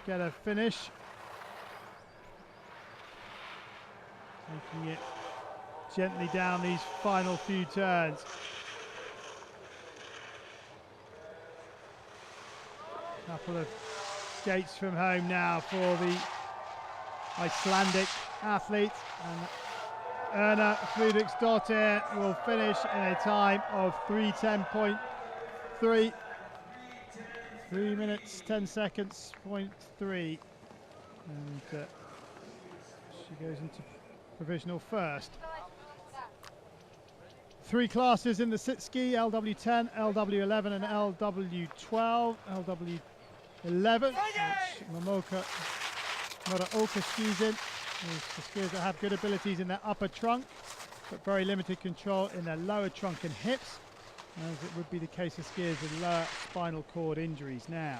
get a finish. Taking it gently down these final few turns. Couple of gates from home now for the Icelandic athlete, and Erna Friedrichsdotter will finish in a time of 3:10.3. 3 minutes 10 seconds, 0.3, and she goes into provisional first. 3 classes in the sit ski: LW10, LW11 and LW12. LW11, which Muraoka skis in, is the skiers that have good abilities in their upper trunk, but very limited control in their lower trunk and hips, as it would be the case of skiers with lower spinal cord injuries. Now,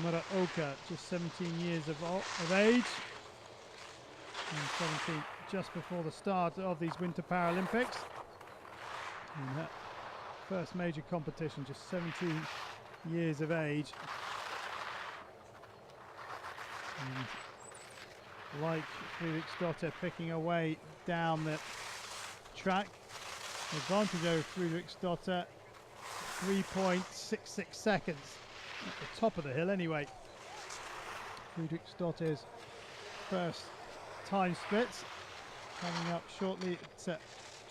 Muraoka, just 17 years of age, and 17 just before the start of these Winter Paralympics. And her first major competition, just 17 years of age. And like Friedrichsdotter, picking away down the track. Advantage over Friedrichsdotter, 3.66 seconds at the top of the hill anyway. Friedrichsdotter's first time splits coming up shortly at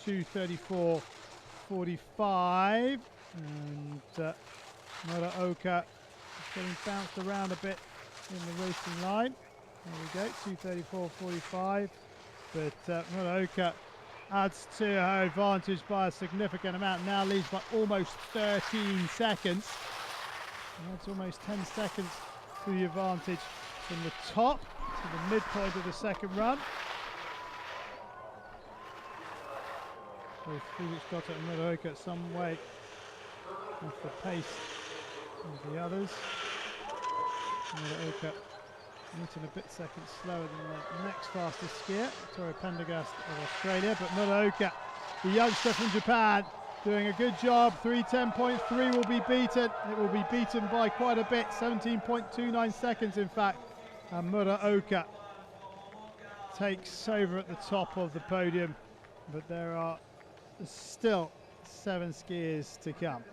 2:34.45, and Muraoka getting bounced around a bit in the racing line. There we go, 2:34.45, but Muraoka adds to her advantage by a significant amount, now leads by almost 13 seconds. And that's almost 10 seconds to the advantage from the top to the midpoint of the second run. Both Friedrichsdotter and Muraoka some way off the pace of the others. Muraoka meeting a bit seconds slower than the next fastest skier, Victoria Pendergast of Australia, but Muraoka, the youngster from Japan, doing a good job. 3:10.3 will be beaten. It will be beaten by quite a bit, 17.29 seconds in fact, and Muraoka takes over at the top of the podium, but there are still 7 skiers to come.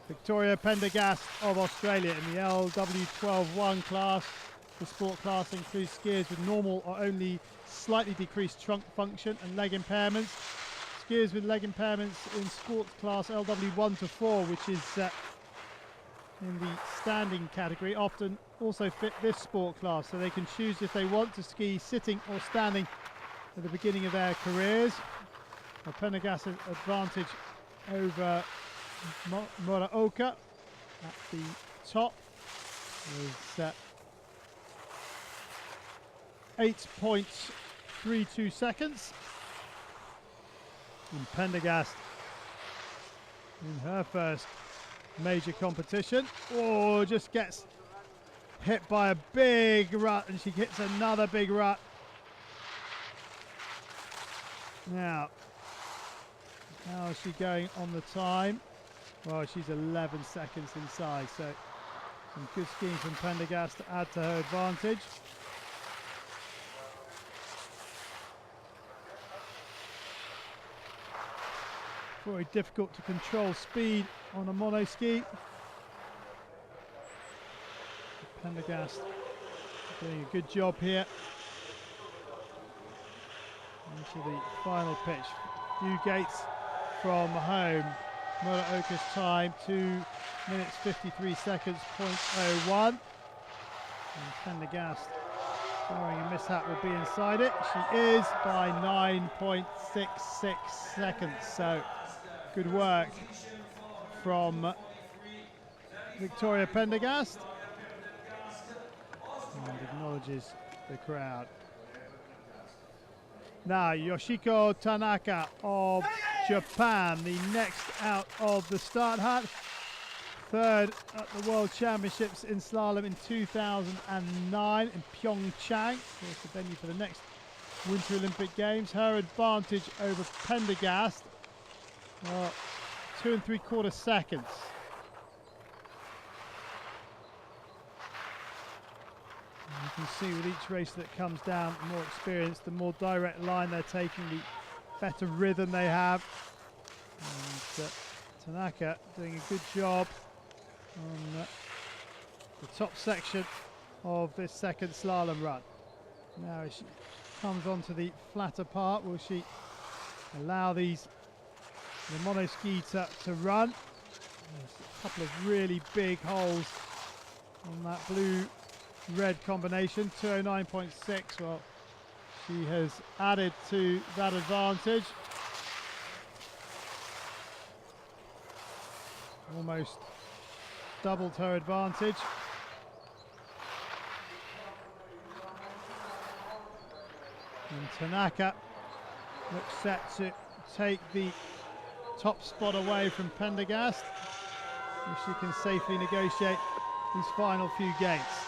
Victoria Pendergast of Australia in the LW12-1 class. The sport class includes skiers with normal or only slightly decreased trunk function and leg impairments. Skiers with leg impairments in sports class LW1 to 4, which is in the standing category, often also fit this sport class, so they can choose if they want to ski sitting or standing at the beginning of their careers. Pendergast's advantage over Muraoka at the top is 8.32 seconds. And Pendergast in her first major competition, just gets hit by a big rut, and she hits another big rut. Now, how is she going on the time? Well, she's 11 seconds inside, so some good skiing from Pendergast to add to her advantage. Very difficult to control speed on a mono ski. Pendergast doing a good job here. Into the final pitch. Few gates from home. Muraoka's time 2 minutes 53 seconds, 0.01. And Pendergast barring a mishap, will be inside it. She is by 9.66 seconds. So good work from Victoria Pendergast. And acknowledges the crowd. Now Yoshiko Tanaka of Japan, the next out of the start hut. Third at the World Championships in slalom in 2009 in Pyeongchang. Of course, the venue for the next Winter Olympic Games. Her advantage over Pendergast, 2 3/4 seconds. You can see with each race that comes down, the more experience, the more direct line they're taking, the better rhythm they have. And Tanaka doing a good job on the top section of this second slalom run. Now as she comes onto the flatter part, will she allow the monoski to run? There's a couple of really big holes on that blue-red combination. 209.6. Well, she has added to that advantage. Almost doubled her advantage. And Tanaka looks set to take the top spot away from Pendergast, if she can safely negotiate these final few gates.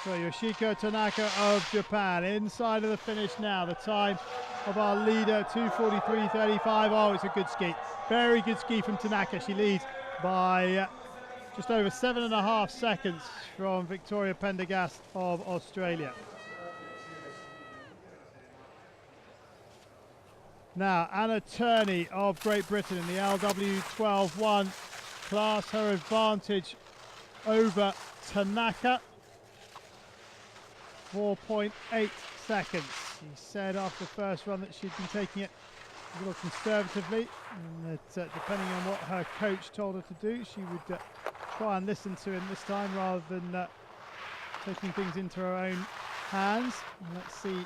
So Yoshiko Tanaka of Japan inside of the finish now. The time of our leader, 2:43.35. Oh, it's a good ski. Very good ski from Tanaka. She leads by just over 7.5 seconds from Victoria Pendergast of Australia. Now, Anna Turney of Great Britain in the LW 12-1 class. Her advantage over Tanaka, 4.8 seconds. She said after the first run that she'd been taking it a little conservatively, and that depending on what her coach told her to do, she would try and listen to him this time rather than taking things into her own hands. And let's see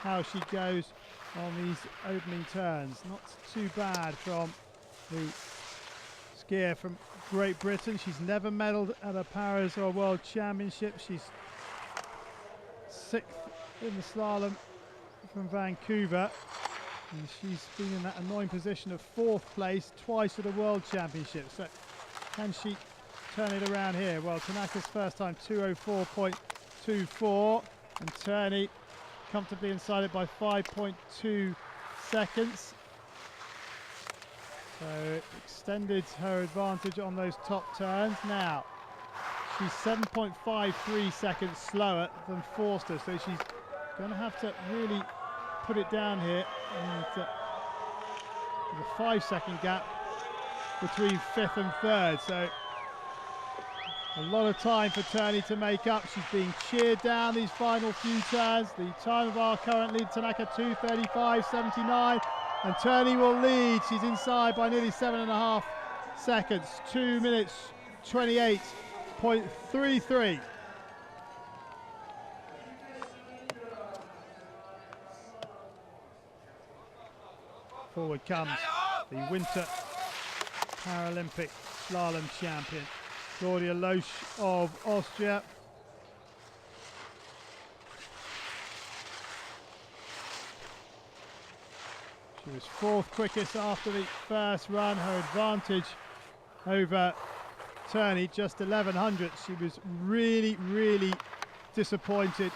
how she goes on these opening turns. Not too bad from the skier from Great Britain. She's never medalled at a Paris or World Championship. She's 6th in the slalom from Vancouver, and she's been in that annoying position of 4th place twice at a World Championship. So can she turn it around here? Well, Tanaka's first time 2:04.24, and Turney comfortably inside it by 5.2 seconds. So extended her advantage on those top turns. Now she's 7.53 seconds slower than Forster, so she's going to have to really put it down here. And there's a 5-second gap between 5th and 3rd, so a lot of time for Turney to make up. She's being cheered down these final few turns. The time of our current lead, Tanaka, 2:35.79, and Turney will lead. She's inside by nearly 7.5 seconds. 2 minutes 28.33. Forward comes the Winter Paralympic Slalom champion, Claudia Loesch of Austria. She was 4th quickest after the first run. Her advantage over Turney, just 1100. She was really, really disappointed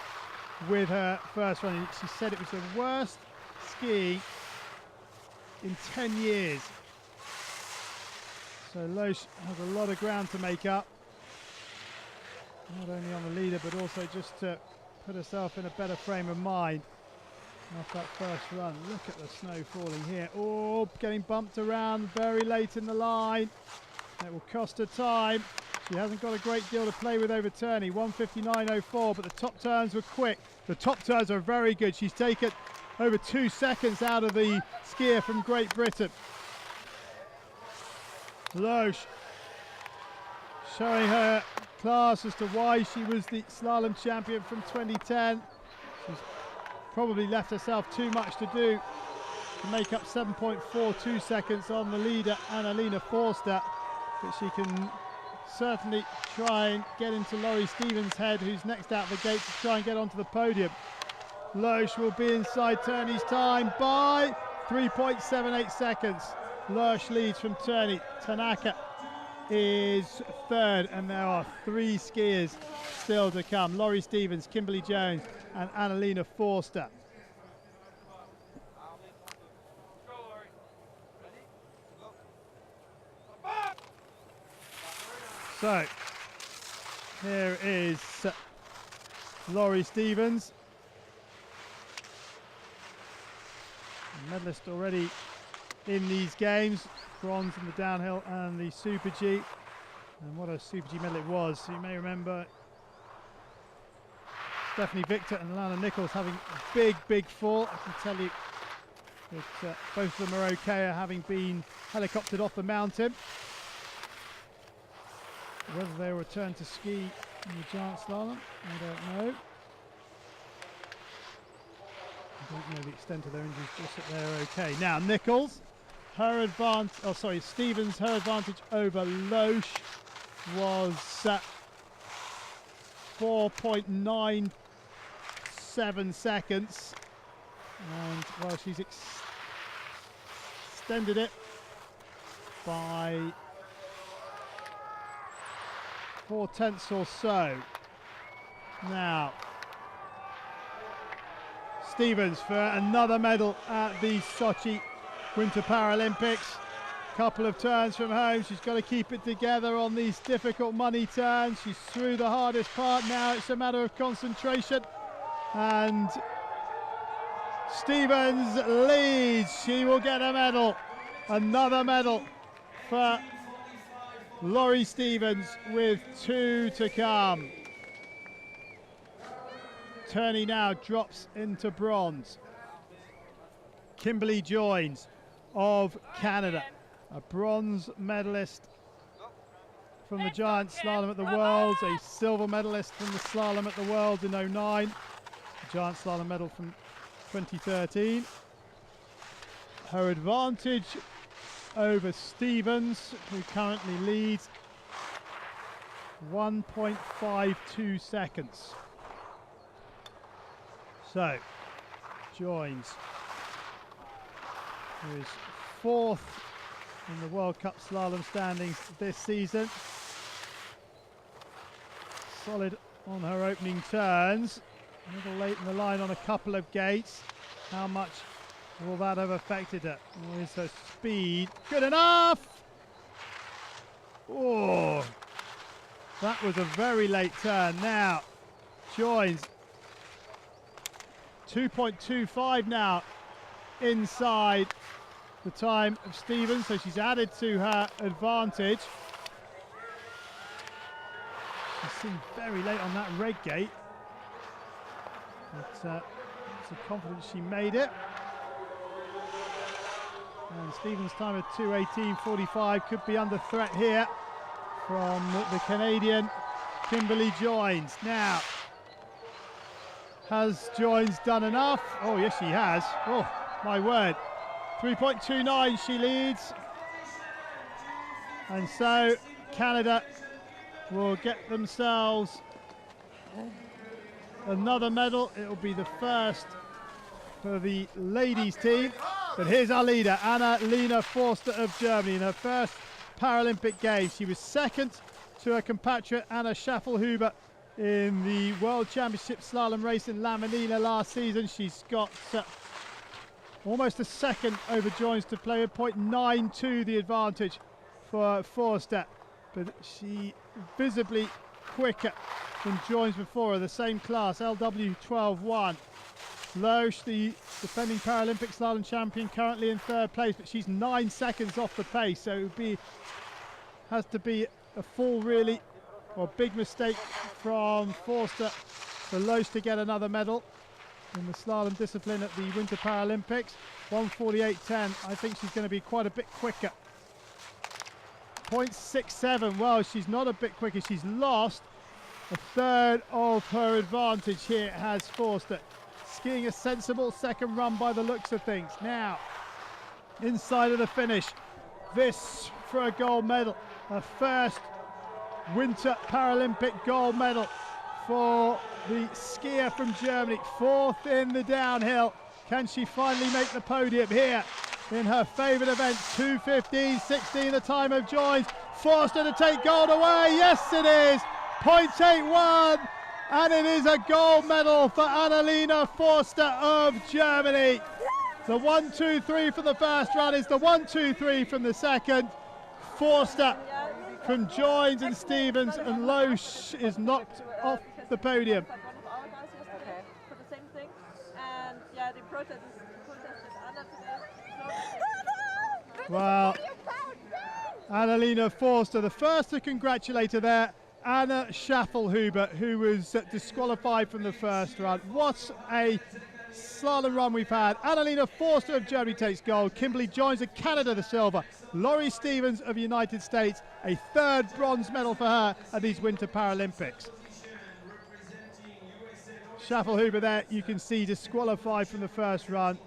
with her first run. She said it was the worst ski in 10 years. So Loesch has a lot of ground to make up, not only on the leader but also just to put herself in a better frame of mind after that first run. Look at the snow falling here. Oh, getting bumped around very late in the line. It will cost her time. She hasn't got a great deal to play with over Turney. 1:59.04, but the top turns were quick. The top turns are very good. She's taken over 2 seconds out of the skier from Great Britain. Loesch showing her class as to why she was the slalom champion from 2010. She's probably left herself too much to do to make up 7.42 seconds on the leader, Annalena Forster, but she can certainly try and get into Laurie Stevens' head, who's next out the gate to try and get onto the podium. Loesch will be inside Turney's time by 3.78 seconds. Loesch leads from Turney. Tanaka is third, and there are 3 skiers still to come. Laurie Stevens, Kimberly Jones and Annalena Forster. So here is Laurie Stevens, a medalist already in these games, bronze in the downhill and the Super G. And what a Super G medal it was. You may remember Stephanie Victor and Alana Nichols having a big fall. I can tell you that both of them are okay, having been helicoptered off the mountain. Whether they will return to ski in the giant slalom, I don't know. I don't know the extent of their injuries, just that they're okay. Now Nichols, her advantage, Stevens, her advantage over Loesch was 4.97 seconds, and well, she's extended it by 4/10 or so. Now Stevens for another medal at the Sochi Winter Paralympics. Couple of turns from home. She's got to keep it together on these difficult money turns. She's through the hardest part now. It's a matter of concentration. And Stevens leads. She will get a medal. Another medal for Laurie Stevens with 2 to come. Turney now drops into bronze. Kimberly Joins of Canada, a bronze medalist from the giant slalom at the Worlds, a silver medalist from the slalom at the Worlds in 2009, a giant slalom medal from 2013. Her advantage over Stevens, who currently leads, 1.52 seconds. So, Joins, who is 4th in the World Cup slalom standings this season. Solid on her opening turns. A little late in the line on a couple of gates. How much will that have affected her? Or is her speed good enough? Oh, that was a very late turn. Now, Joins, 2.25 now inside the time of Stevens, so she's added to her advantage. She seemed very late on that red gate, but so confident she made it. And Stevens' time of 2:18.45 could be under threat here from the Canadian Kimberly Joins. Now, has Joins done enough? Oh yes, she has. Oh my word, 3.29 she leads, and so Canada will get themselves another medal. It will be the first for the ladies team. But here's our leader, Annalena Forster of Germany, in her first Paralympic Games. She was second to her compatriot Anna Schaffelhuber in the World Championship slalom race in La Molina last season. She's got almost a second over Joins to play with, 0.92 the advantage for Forster, but she visibly quicker than Joins before her, the same class, LW 12-1. Loesch, the defending Paralympic slalom champion, currently in 3rd place, but she's 9 seconds off the pace, so it would be, has to be a fall really, or a big mistake from Forster for Loesch to get another medal in the slalom discipline at the Winter Paralympics. 1:48.10. I think she's going to be quite a bit quicker 0.67. Well, she's not a bit quicker. She's lost a third of her advantage here, has Forster. Skiing a sensible second run by the looks of things. Now, inside of the finish, this for a gold medal. Her first Winter Paralympic gold medal for the skier from Germany. Fourth in the downhill. Can she finally make the podium here in her favourite event? 2:15.16 the time of joins. Forster to take gold away. Yes, it is. 0.81. And it is a gold medal for Annalena Forster of Germany. The 1-2-3 from the first run is the 1-2-3 from the second. Forster from Joins and Stevens and Loesch is knocked off the podium. Okay, for the same thing. And yeah, the protest is Anna today. Well, Annalena Forster, the first to congratulate her there. Anna Schaffelhuber, who was disqualified from the first run. What a slalom run we've had. Annalena Forster of Germany takes gold. Kimberly Joins of Canada the silver. Laurie Stevens of the United States, a third bronze medal for her at these Winter Paralympics. Schaffelhuber there, you can see, disqualified from the first run,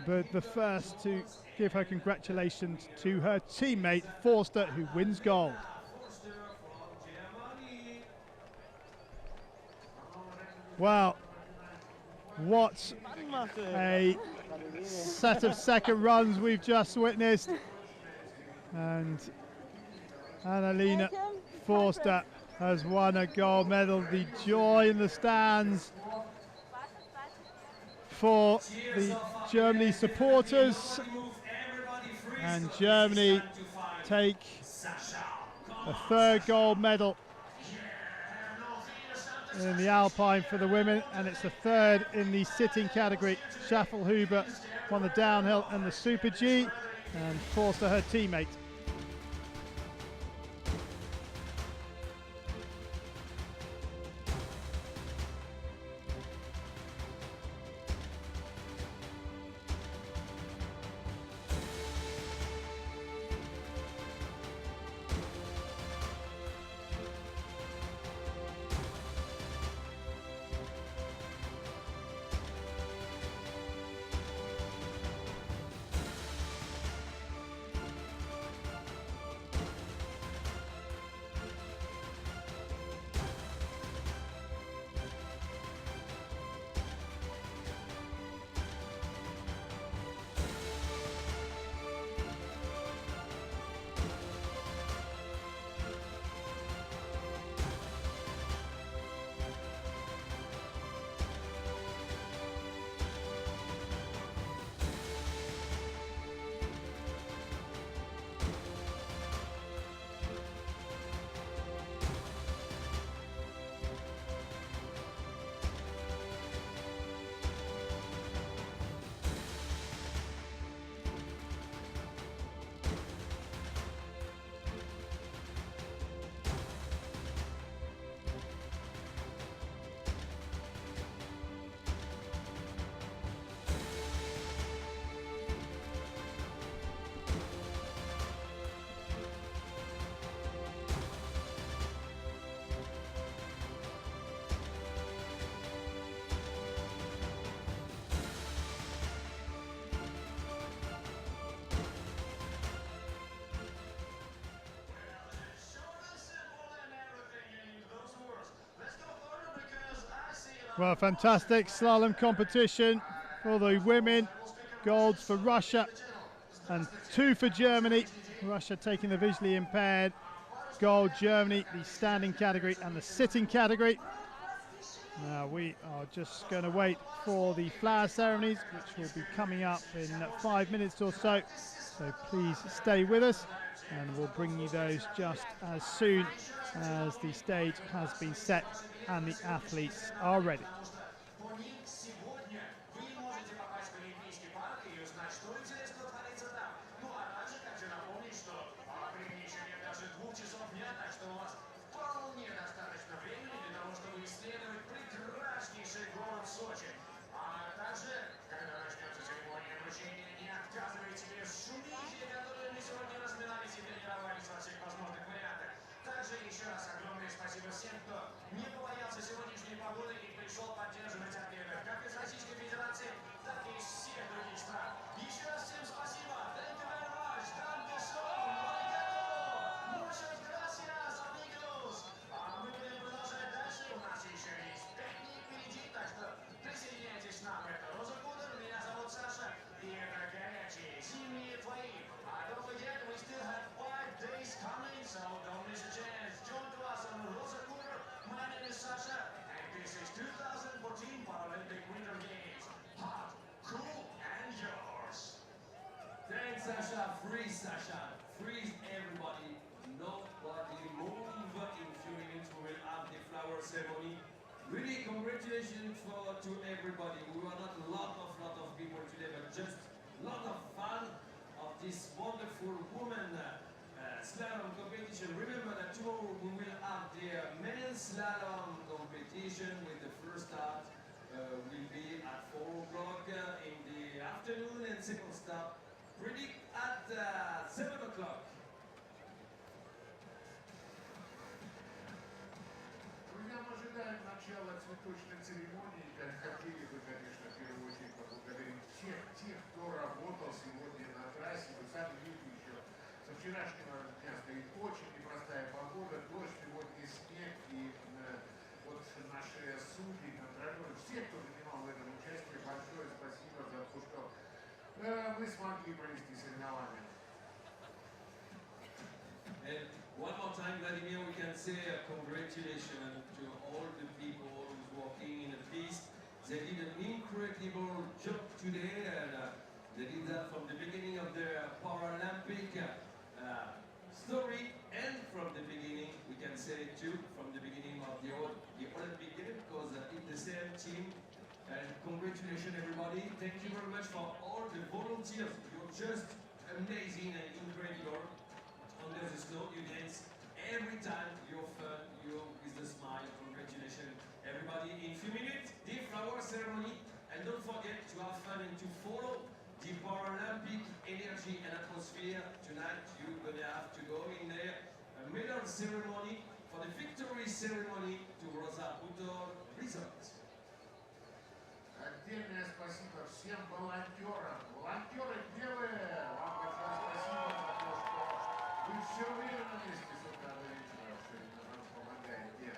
but the first to give her congratulations to her teammate Forster, who wins gold. Well, what a set of second runs we've just witnessed. And Annalena Forster has won a gold medal. The joy in the stands for the Germany supporters. And Germany take a third gold medal in the Alpine for the women, and it's the third in the sitting category. Schaffelhuber won the downhill and the Super G, and Forster her teammate. Well, fantastic slalom competition for the women. Golds for Russia and 2 for Germany. Russia taking the visually impaired. Gold Germany, the standing category and the sitting category. Now we are just going to wait for the flower ceremonies, which will be coming up in 5 minutes or so. So please stay with us and we'll bring you those just as soon as the stage has been set and the athletes are ready. Sochi. А также, когда начнется церемония вручения, не отказывайте себе в шумихе, которые мы сегодня разминались и тренировались во всех возможных freeze, Sasha. Freeze, everybody. Nobody move. In few minutes, we will have the flower ceremony. Really, congratulations to everybody. We were not a lot of people today, but just a lot of fun of this wonderful woman slalom competition. Remember that tomorrow we will have the men's slalom competition with the first start will be at 4 o'clock in the afternoon and second start predict at 7 o'clock. Друзья, мы ожидаем начала цветочной церемонии. Хотели бы, конечно, в первую очередь поблагодарить всех тех, кто работал сегодня на трассе. Вы сами видите, еще со вчерашнего дня стоит очень непростая погода, дождь, сегодня снег, и вот наши судьи, контролеры, все, кто принимал в этом участие, большое спасибо за то, что мы смогли провести соревнования. And one more time, Vladimir, we can say congratulations to all the people who's working in the piste. They did an incredible job today, and they did that from the beginning of their Paralympic story, and from the beginning, we can say too, from the beginning of the Olympic Games, because it's the same team. And congratulations, everybody. Thank you very much for all the volunteers. You're just amazing and incredible. Under the snow, you dance every time. You're fun, you're with a smile. Congratulations, everybody. In a few minutes, the flower ceremony, and don't forget to have fun and to follow the Paralympic energy and atmosphere. Tonight, you're gonna have to go in there. A medal ceremony for the victory ceremony to Rosa Putor Resort. Отдельное спасибо всем волонтерам. Волонтеры, где вы? Вам большое спасибо за то, что вы все время на месте с утра до вечера, все время нам помогаете.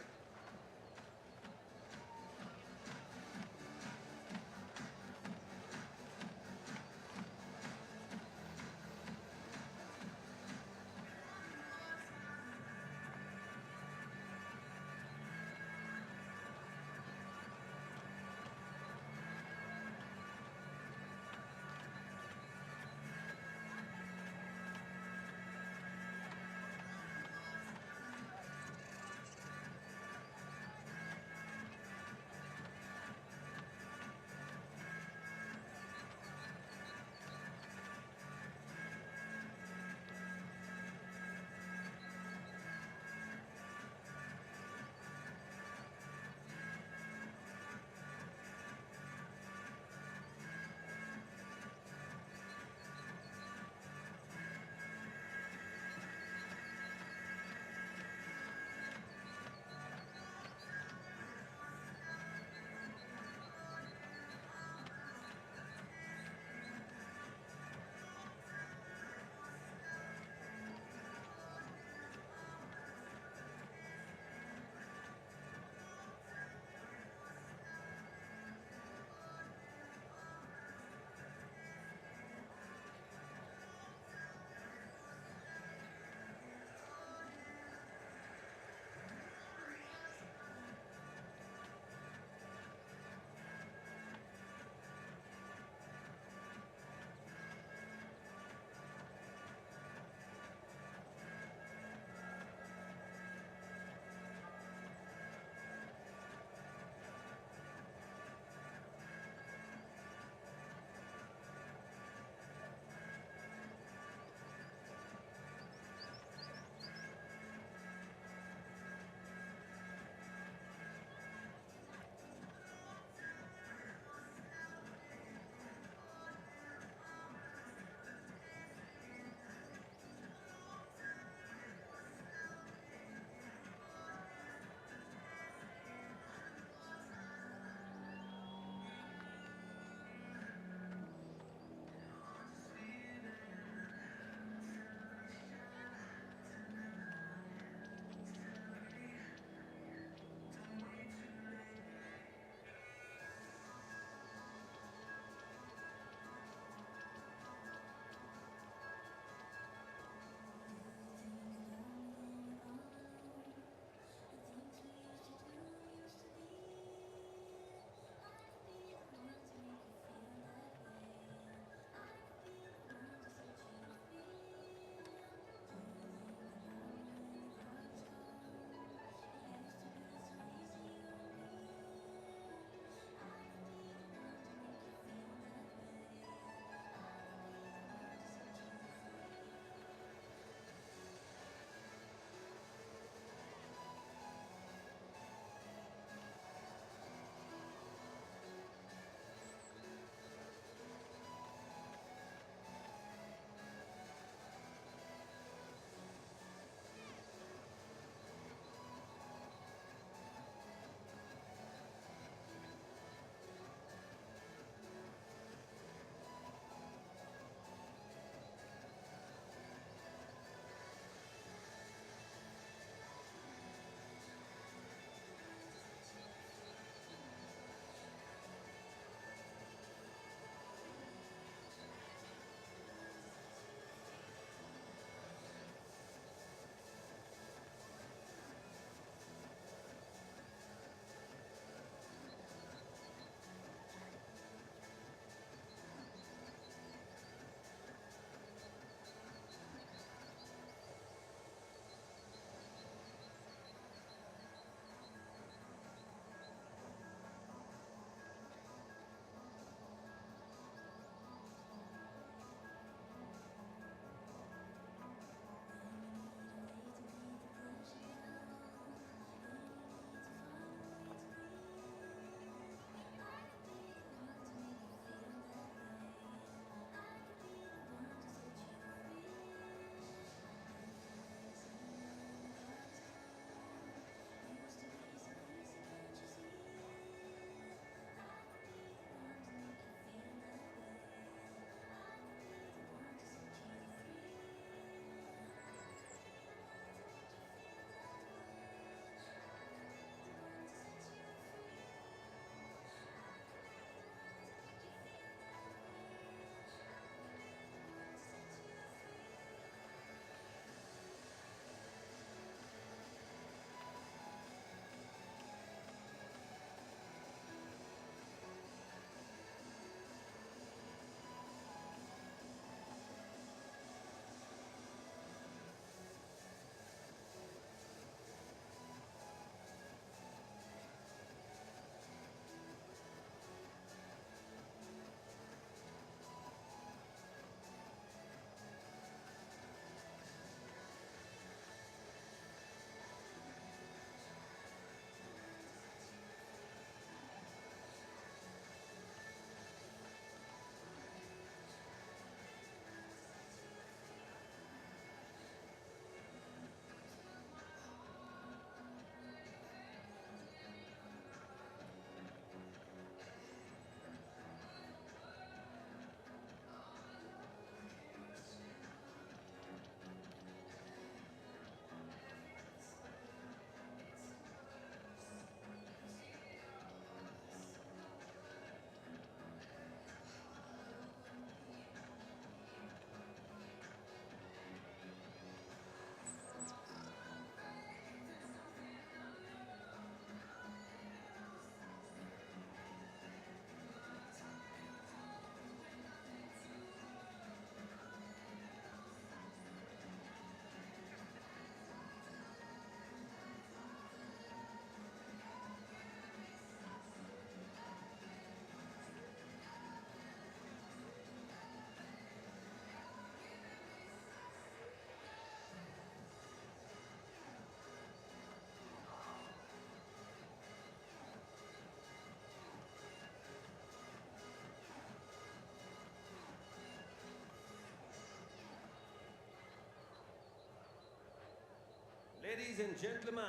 Ladies and gentlemen,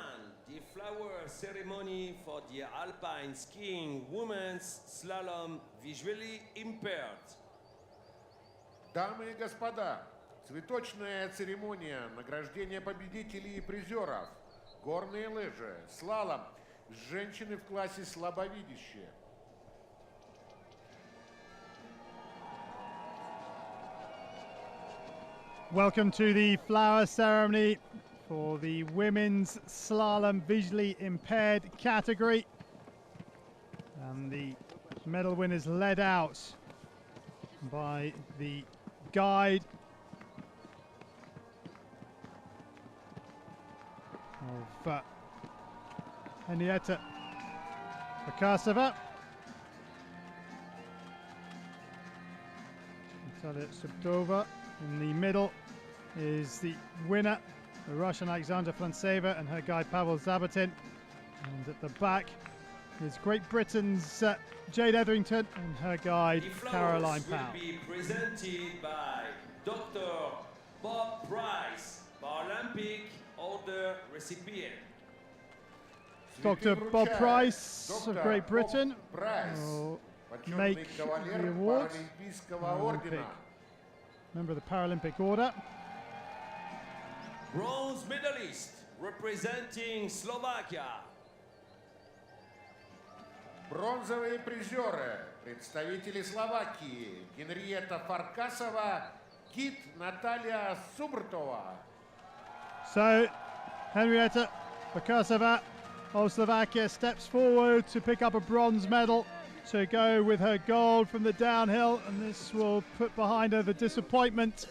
the flower ceremony for the alpine skiing women's slalom visually impaired. Дамы и господа, цветочная церемония награждения победителей и призеров. Горные лыжи, слалом, женщины в классе слабовидящие. Welcome to the flower ceremony for the women's slalom visually impaired category. And the medal winners led out by the guide of Henrietta Bakasova. Natalia Subtova in the middle is the winner, the Russian Alexandra Frantseva, and her guide Pavel Zabotin. And at the back is Great Britain's Jade Etherington and her guide Caroline Powell. Will be presented by Dr. Bob Price, Paralympic Order recipient. Dr. Bob Price of Great Britain will make the award. Member of the Paralympic Order. Bronze medalist representing Slovakia. Бронзовые призеры, представители Словакии, Генриетта Фаркасова, гид Наталья Субртова. So, Henrietta Bakasova of Slovakia steps forward to pick up a bronze medal to go with her gold from the downhill, and this will put behind her the disappointment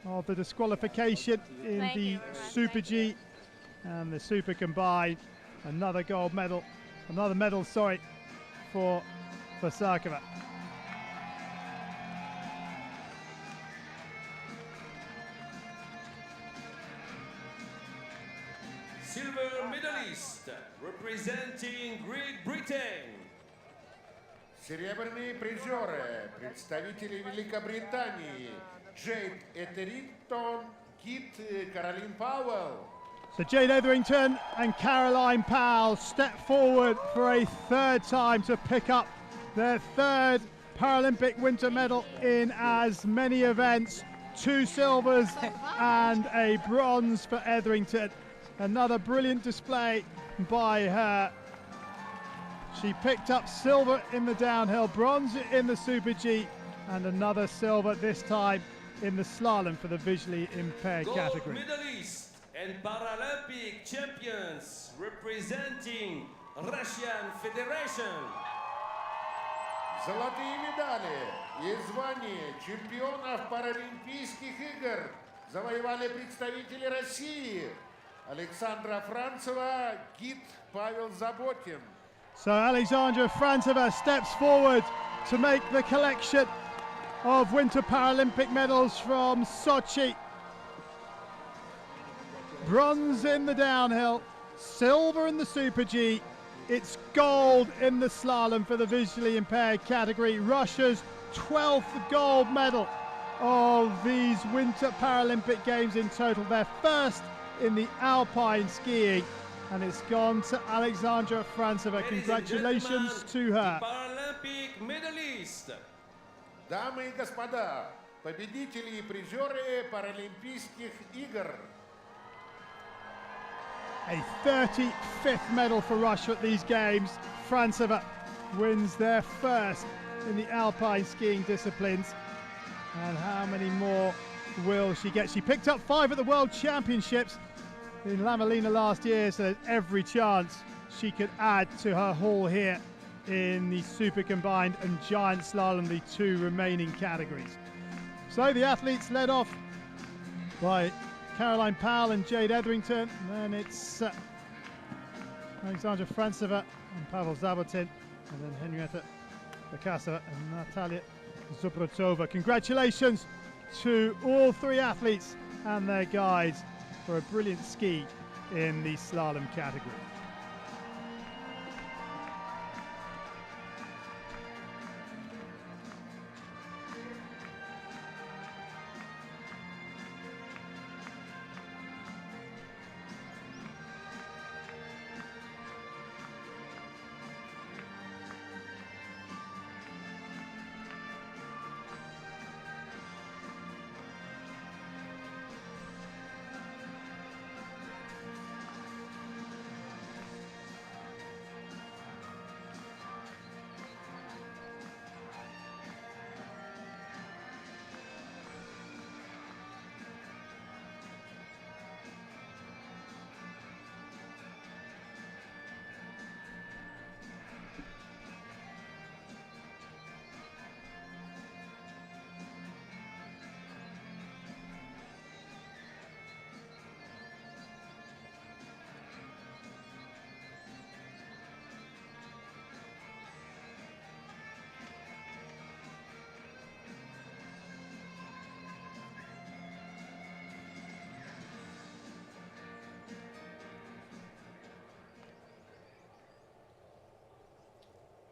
of the disqualification in the Super G and the Super Combined. Another gold medal, another medal, sorry, for Sakova. Silver medalist representing Great Britain. Серебряные призеры, представители Великобритании, Jade Etherington, гид Caroline Powell. So Jade Etherington and Caroline Powell step forward for a third time to pick up their third Paralympic winter medal in as many events. 2 silvers and a bronze for Etherington. Another brilliant display by her. She picked up silver in the downhill, bronze in the Super G, and another silver this time in the slalom for the visually impaired category. Gold medalists and Paralympic champions representing Russian Federation. Золотые медали и звание чемпионов Паралимпийских игр завоевали представители России. Александра Францева, гид Павел Заботин. So Alexandra Frantseva steps forward to make the collection of Winter Paralympic medals from Sochi. Bronze in the downhill, silver in the Super G. It's gold in the slalom for the visually impaired category. Russia's 12th gold medal of these Winter Paralympic Games in total. Their first in the alpine skiing. And it's gone to Alexandra Frantseva. Congratulations to her. Paralympic medalist. Дамы и господа, победители и призеры Паралимпийских игр. A 35th medal for Russia at these games. Frantseva wins their first in the alpine skiing disciplines. And how many more will she get? She picked up 5 at the World Championships in Molina last year, so there's every chance she could add to her haul here in the Super Combined and Giant Slalom, the 2 remaining categories. So the athletes led off by Caroline Powell and Jade Etherington, and then it's Alexandra Frantseva and Pavel Zabotin, and then Henrietta Bakasova and Natalia Zubrotova. Congratulations to all 3 athletes and their guides for a brilliant ski in the slalom category.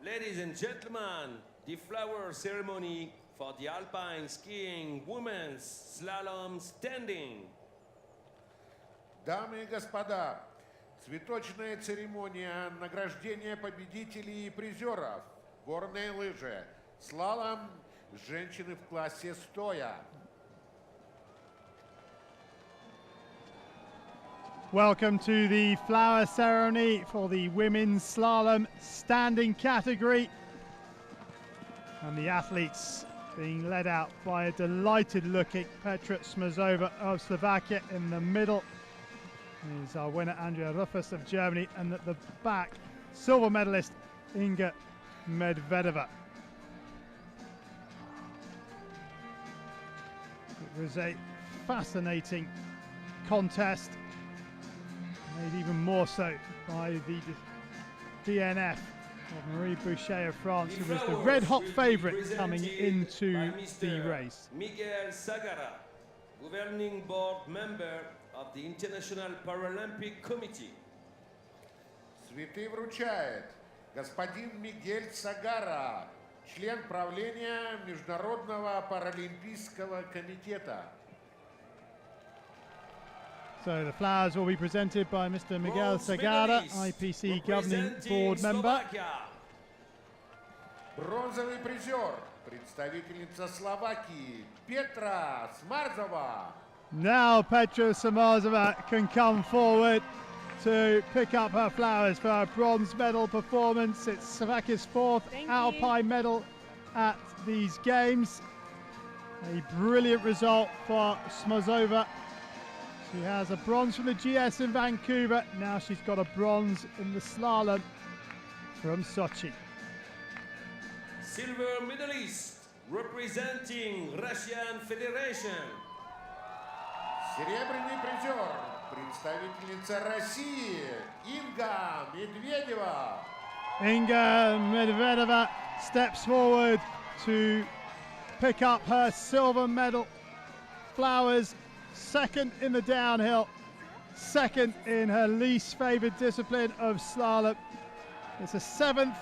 Ladies and gentlemen, the flower ceremony for the alpine skiing women's slalom standing. Дамы и господа, цветочная церемония награждения победителей и призеров. Горные лыжи. Слалом. Женщины в классе стоя. Welcome to the flower ceremony for the women's slalom standing category. And the athletes being led out by a delighted looking Petra Smazova of Slovakia. In the middle is our winner Andrea Rothfuss of Germany, and at the back, silver medalist Inga Medvedeva. It was a fascinating contest, made even more so by the DNF of Marie Bochet of France, who was the red-hot favourite coming into the race. Miguel Sagara, governing board member of the International Paralympic Committee. Цветы вручает господин Мигель Сагара, член правления Международного паралимпийского комитета. So the flowers will be presented by Mr. Miguel Sagara, IPC governing board member. Бронзовый призер, представительница Словакии, Петра Смарзова. Now Petra Samazova can come forward to pick up her flowers for her bronze medal performance. It's Slovakia's fourth alpine medal at these games. A brilliant result for Smazova. She has a bronze from the GS in Vancouver. Now she's got a bronze in the slalom from Sochi. Silver medalist representing Russian Federation. Серебряный призер, представительница России, Инга Медведева. Inga Medvedeva steps forward to pick up her silver medal. Flowers second in the downhill, second in her least favoured discipline of slalom. It's a 7th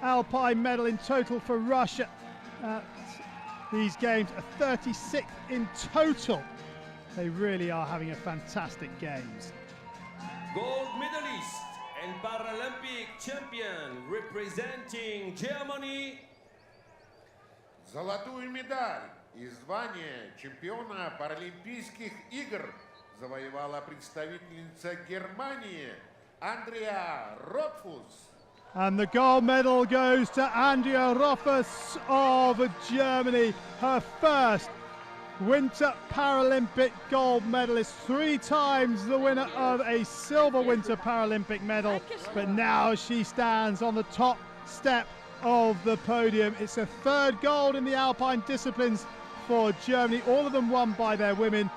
alpine medal in total for Russia at these games, a 36th in total. They really are having a fantastic games. Gold medalist and Paralympic champion representing Germany. Золотую медаль и звание чемпиона Паралимпийских игр завоевала представительница Германии Andrea Rothfuss. And the gold medal goes to Andrea Rothfuss of Germany, her first Winter Paralympic gold medalist, 3 times the winner of a silver Winter Paralympic medal, but now she stands on the top step of the podium. It's a 3rd gold in the alpine disciplines for Germany, all of them won by their women.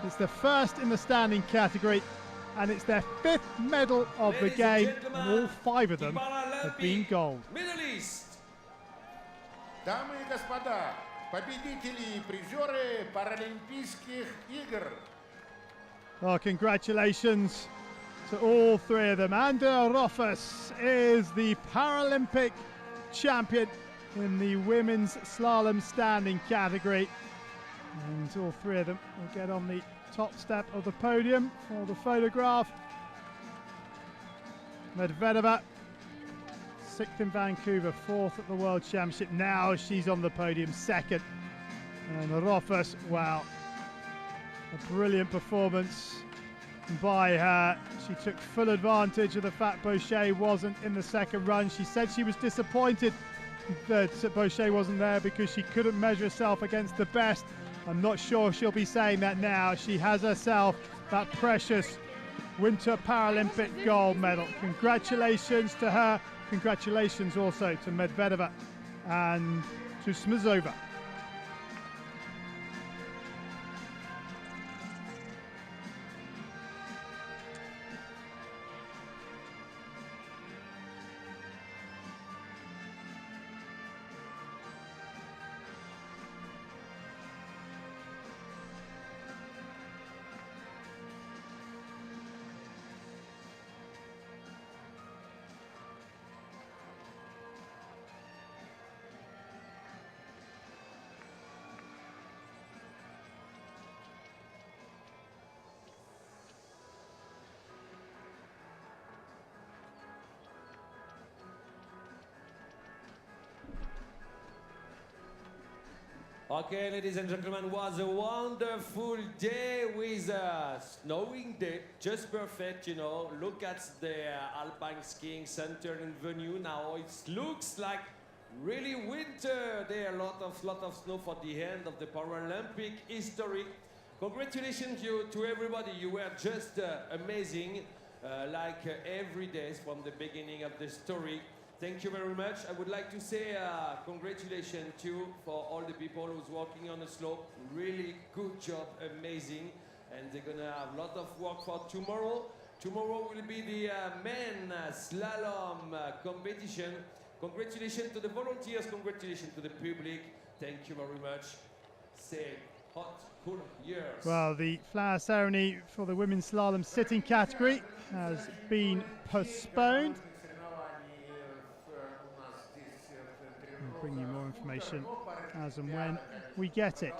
It's the 1st in the standing category, and it's their 5th medal of the game, and all 5 of them have been gold. Medalist. Дамы и господа, победители и призеры Паралимпийских игр. Well, congratulations to all 3 of them. Andrea Rothfuss is the Paralympic champion in the women's slalom standing category. And all 3 of them will get on the top step of the podium for the photograph. Medvedeva, 6th in Vancouver, 4th at the World Championship. Now she's on the podium, 2nd. And Rothfuss, wow, a brilliant performance by her. She took full advantage of the fact Bochet wasn't in the 2nd run. She said she was disappointed that Bochet wasn't there because she couldn't measure herself against the best. I'm not sure she'll be saying that now. She has herself that precious Winter Paralympic gold medal. Congratulations to her. Congratulations also to Medvedeva and to Smazova. Okay, ladies and gentlemen, was a wonderful day with a snowing day, just perfect, you know. Look at the Alpine Skiing Center and venue now. It looks like really winter. There are a lot of snow for the end of the Paralympic history. Congratulations to everybody. You were just amazing, every day from the beginning of the story. Thank you very much. I would like to say congratulations to for all the people who's working on the slope. Really good job, amazing. And they're gonna have a lot of work for tomorrow. Tomorrow will be the men slalom competition. Congratulations to the volunteers, congratulations to the public. Thank you very much. Say hot, cool years. Well, the flower ceremony for the women's slalom sitting category has been postponed. We'll bring you more information as and when we get it.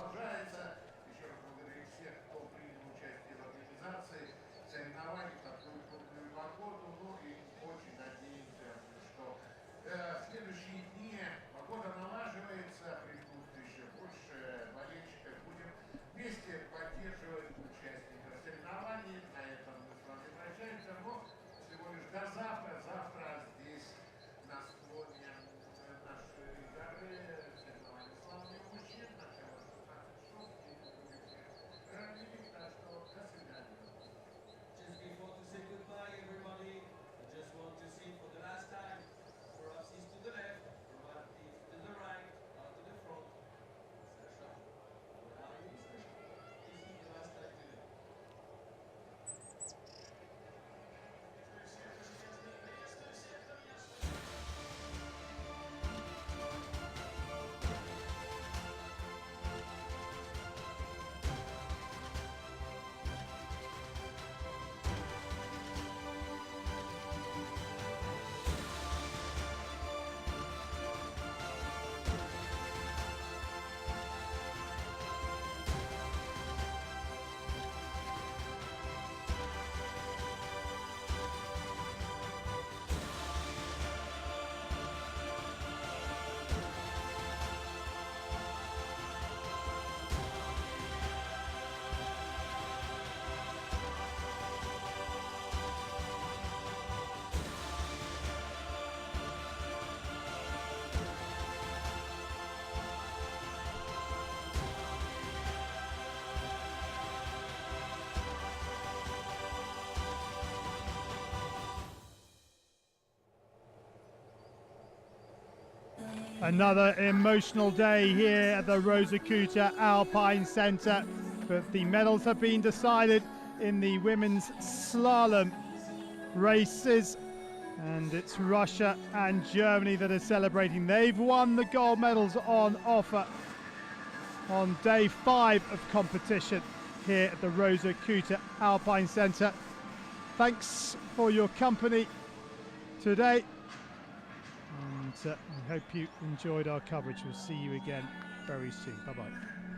Another emotional day here at the Rosacuta Alpine Centre, but the medals have been decided in the women's slalom races, and it's Russia and Germany that are celebrating. They've won the gold medals on offer on day 5 of competition here at the Rosacuta Alpine Centre. Thanks for your company today. And we hope you enjoyed our coverage. We'll see you again very soon. Bye-bye.